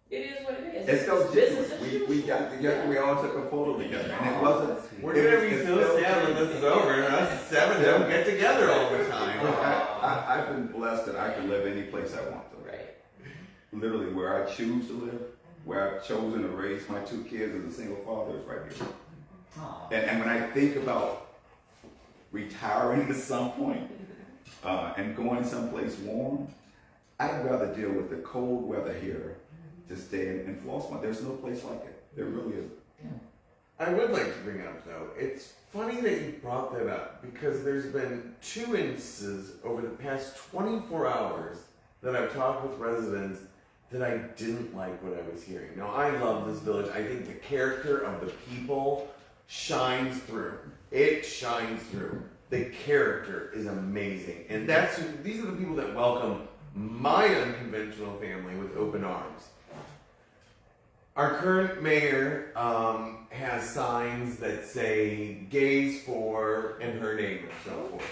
It is what it is. It's so business genuine. as We usual. got together, we all took a photo together, and it wasn't. We're It gonna was- be it's so still sad when this is over. Us seven don't get together all the time. I've been blessed that I can live any place I want to live. Right. Literally, where I choose to live, where I've chosen to raise my two kids as a single father is right here. Aw. And when I think about retiring at some point and going someplace warm, I'd rather deal with the cold weather here to stay in Flossmoor. There's no place like it. There really isn't. I would like to bring up though, it's funny that you brought that up because there's been 2 instances over the past 24 hours that I've talked with residents that I didn't like what I was hearing. Now I love this village. I think the character of the people shines through. It shines through. The character is amazing. And these are the people that welcome my unconventional family with open arms. Our current mayor has signs that say gays for and her name and so forth.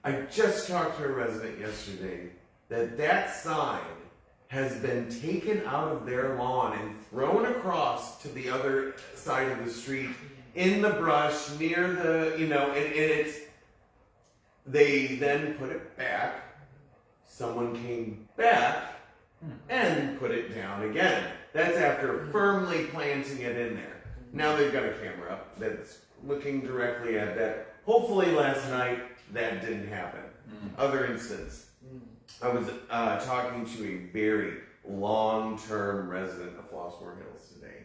I just talked to a resident yesterday that sign has been taken out of their lawn and thrown across to the other side of the street in the brush near the, and it's, they then put it back. Someone came back and put it down again. That's after firmly planting it in there. Now they've got a camera up that's looking directly at that. Hopefully last night that didn't happen. Other instance, I was talking to a very long-term resident of Flossmoor Hills today.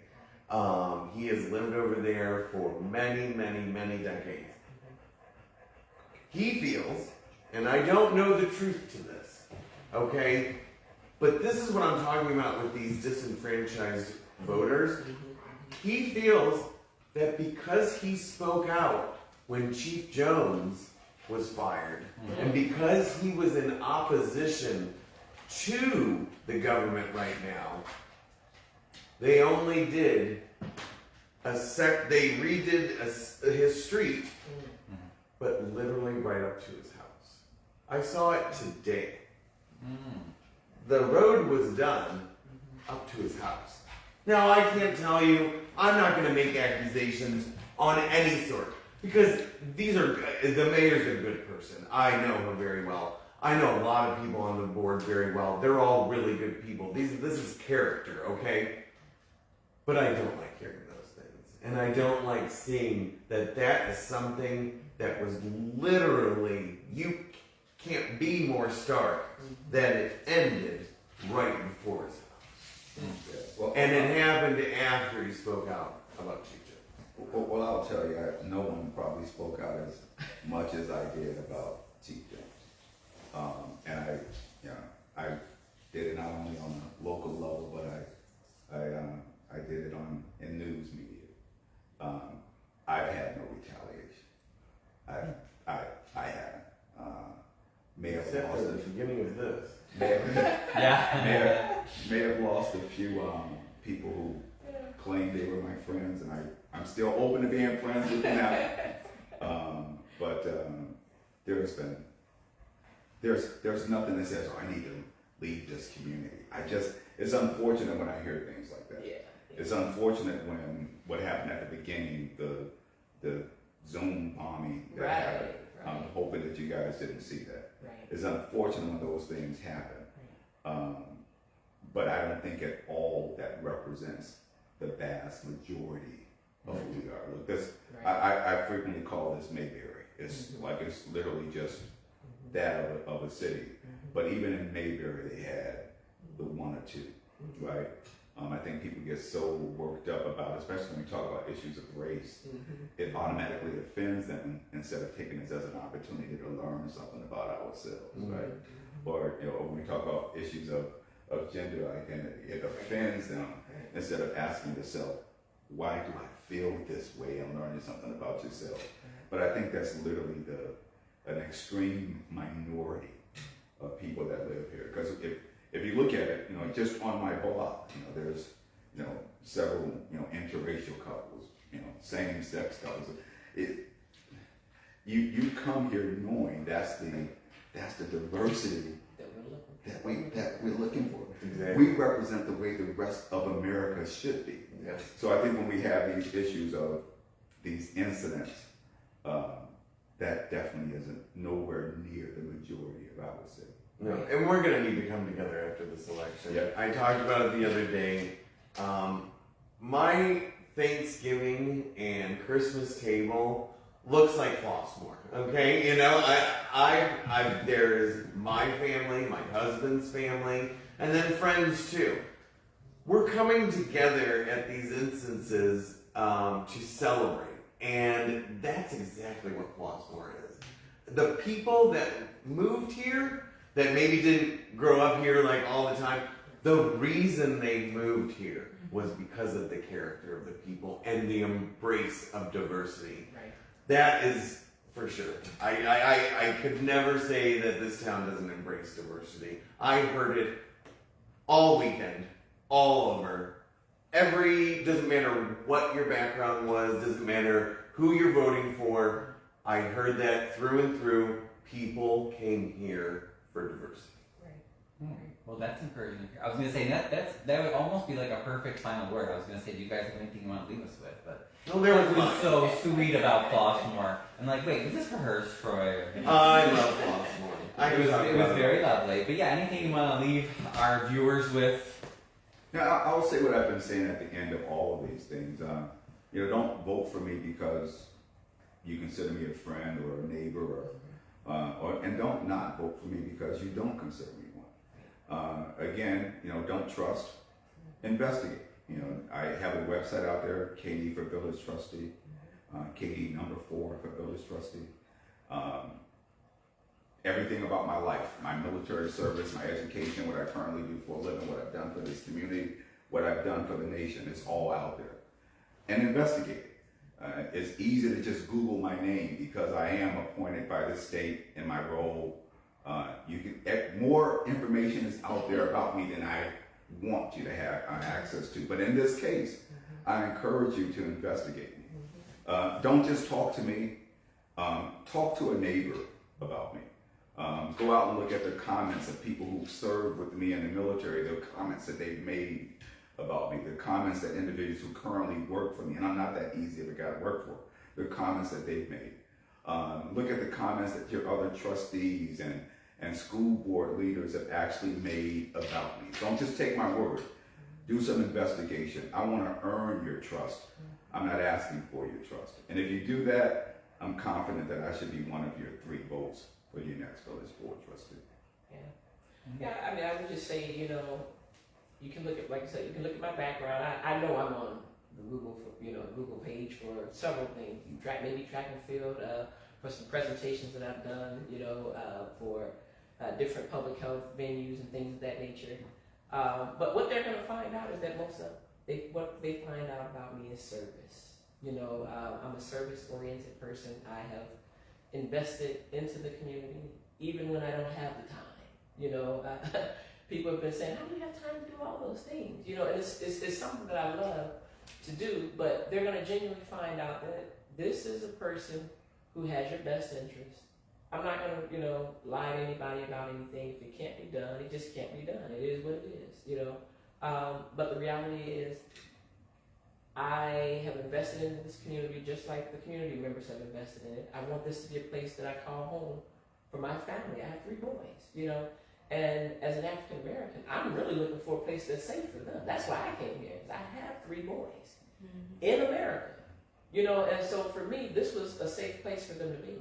He has lived over there for many, many, many decades. He feels, and I don't know the truth to this, okay? But this is what I'm talking about with these disenfranchised voters. He feels that because he spoke out when Chief Jones was fired, and because he was in opposition to the government right now, they only did they redid his street, but literally right up to his house. I saw it today. The road was done up to his house. Now, I can't tell you, I'm not going to make accusations on any sort, because the mayor's a good person. I know her very well. I know a lot of people on the board very well. They're all really good people. This is character, okay? But I don't like hearing those things. And I don't like seeing that is something that was literally, you can't be more stark that it ended right before his house. Well, And it happened after he spoke out about Chief Jones. Well, I'll tell you, no one probably spoke out as much as I did about Chief Jones. And I did it not only on a local level, but I did it in news media. I've had no retaliation. I haven't. May have Except lost for the beginning of this. Yeah. may have lost a few people who claimed they were my friends, and I'm still open to being friends with them now. But there's nothing that says, oh, I need to leave this community. It's unfortunate when I hear things like that. Yeah. It's unfortunate when what happened at the beginning, the Zoom bombing that happened. I'm hoping that you guys didn't see that. Right. It's unfortunate when those things happen. But I don't think at all that represents the vast majority of who we are. Look, this I frequently call this Mayberry. It's like it's literally just that of a city. But even in Mayberry, they had the one or two, right? I think people get so worked up about, especially when we talk about issues of race, it automatically offends them instead of taking this as an opportunity to learn something about ourselves, right? Or when we talk about issues of gender identity, it offends them instead of asking yourself, why do I feel this way, and learning something about yourself. But I think that's literally an extreme minority of people that live here. Because if you look at it, just on my block, there's, several, interracial couples, same-sex couples. You come here knowing that's the diversity that we're looking for. Exactly. We represent the way the rest of America should be. Yes. So I think when we have these issues of these incidents, that definitely isn't nowhere near the majority of our city. No, and we're gonna need to come together after this election. Yeah. I talked about it the other day. My Thanksgiving and Christmas table looks like Flossmoor. Okay, there's my family, my husband's family, and then friends too. We're coming together at these instances to celebrate, and that's exactly what Flossmoor is. The people that moved here, that maybe didn't grow up here like all the time, the reason they moved here was because of the character of the people and the embrace of diversity. Right. That is for sure. I could never say that this town doesn't embrace diversity. I heard it all weekend, all over. Doesn't matter what your background was, doesn't matter who you're voting for. I heard that through and through. People came here for diversity. Well, that's encouraging. I was gonna say that would almost be like a perfect final word. I was gonna say, do you guys have anything you want to leave us with? But No, there was it was mine. so sweet about Flossmoor. I'm like, wait, was this for her, Troy? I love Flossmoor. It was very lovely. But yeah, anything you want to leave our viewers with? Now, I'll say what I've been saying at the end of all of these things. Don't vote for me because you consider me a friend or a neighbor, and don't not vote for me because you don't consider me one. Again, don't trust, investigate. I have a website out there, KD for Village Trustee, KD number 4 for Village Trustee. Everything about my life, my military service, my education, what I currently do for a living, what I've done for this community, what I've done for the nation, it's all out there. And investigate. It's easy to just Google my name because I am appointed by the state in my role. More information is out there about me than I want you to have access to. But in this case, I encourage you to investigate me. Don't just talk to me. Talk to a neighbor about me. Go out and look at the comments of people who served with me in the military, the comments that they've made about me, the comments that individuals who currently work for me, and I'm not that easy of a guy to work for, the comments that they've made. Look at the comments that your other trustees and school board leaders have actually made about me. Don't just take my word. Do some investigation. I want to earn your trust. I'm not asking for your trust. And if you do that, I'm confident that I should be one of your 3 votes for your next village board trustee. Yeah, I mean, I would just say, you can look at, like I said, you can look at my background. I know I'm on the Google page for several things. Maybe track and field, for some presentations that I've done, for different public health venues and things of that nature. But what they're going to find out is that what they find out about me is service. I'm a service-oriented person. I have invested into the community, even when I don't have the time. People have been saying, how do you have time to do all those things? And it's something that I love to do, but they're going to genuinely find out that this is a person who has your best interest. I'm not gonna, lie to anybody about anything. If it can't be done, it just can't be done. It is what it is, But the reality is, I have invested in this community just like the community members have invested in it. I want this to be a place that I call home for my family. I have 3 boys, and as an African American, I'm really looking for a place that's safe for them. That's why I came here, because I have 3 boys in America, and so for me, this was a safe place for them to be.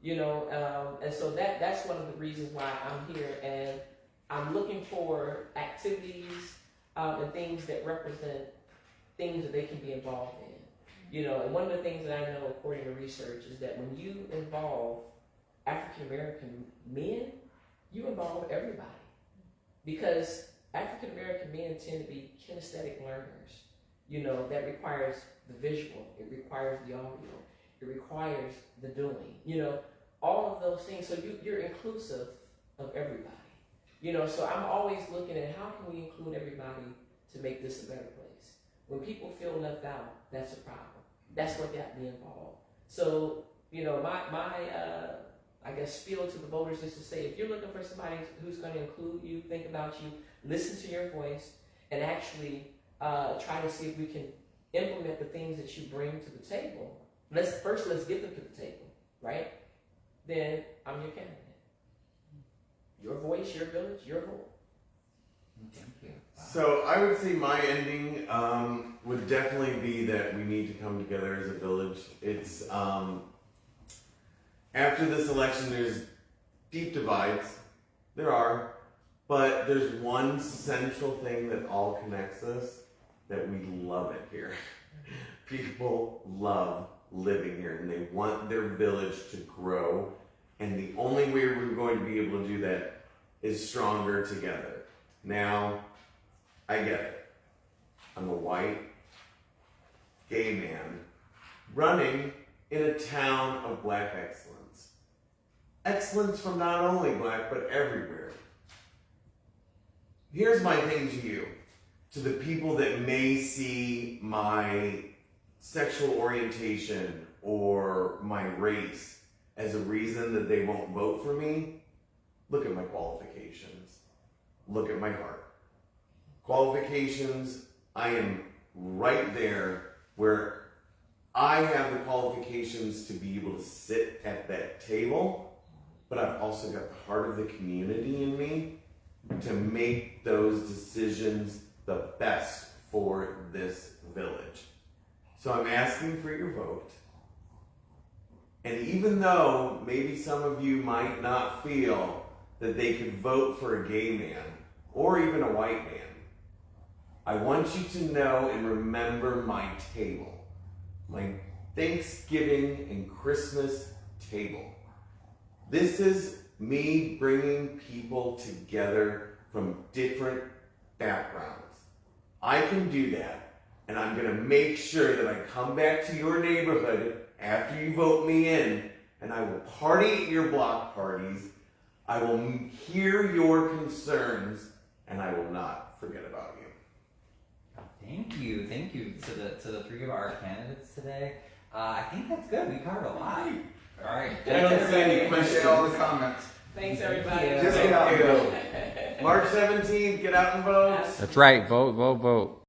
And so that's one of the reasons why I'm here, and I'm looking for activities and things that represent things that they can be involved in. And one of the things that I know, according to research, is that when you involve African American men, you involve everybody. Because African American men tend to be kinesthetic learners. That requires the visual, it requires the audio, it requires the doing, all of those things. So you're inclusive of everybody. So I'm always looking at how can we include everybody to make this a better place. When people feel left out, that's a problem. That's what got me involved. So, my I guess spiel to the voters is to say, if you're looking for somebody who's going to include you, think about you, listen to your voice, and actually try to see if we can implement the things that you bring to the table. Let's get them to the table, right? Then I'm your candidate. Your voice, your village, your vote. Thank you. Wow. So I would say my ending would definitely be that we need to come together as a village. It's after this election, there's deep divides. There are, but there's one central thing that all connects us, that we love it here. People love living here, and they want their village to grow. And the only way we're going to be able to do that is stronger together. Now, I get it. I'm a white, gay man running in a town of black excellence. Excellence from not only black, but everywhere. Here's my thing to you, to the people that may see my sexual orientation or my race as a reason that they won't vote for me. Look at my qualifications. Look at my heart. Qualifications, I am right there where I have the qualifications to be able to sit at that table, but I've also got the heart of the community in me to make those decisions the best for this village. So I'm asking for your vote. And even though maybe some of you might not feel that they could vote for a gay man or even a white man, I want you to know and remember my table, my Thanksgiving and Christmas table. This is me bringing people together from different backgrounds. I can do that, and I'm going to make sure that I come back to your neighborhood after you vote me in, and I will party at your block parties. I will hear your concerns, and I will not forget about you. Thank you to the 3 of our candidates today. I think that's good. We covered a lot. All right. I don't see any Appreciate questions. all the comments. Thanks, everybody. Thank you. Just get out and Thank you. vote. March 17th, get out and vote. That's right. Vote, vote, vote.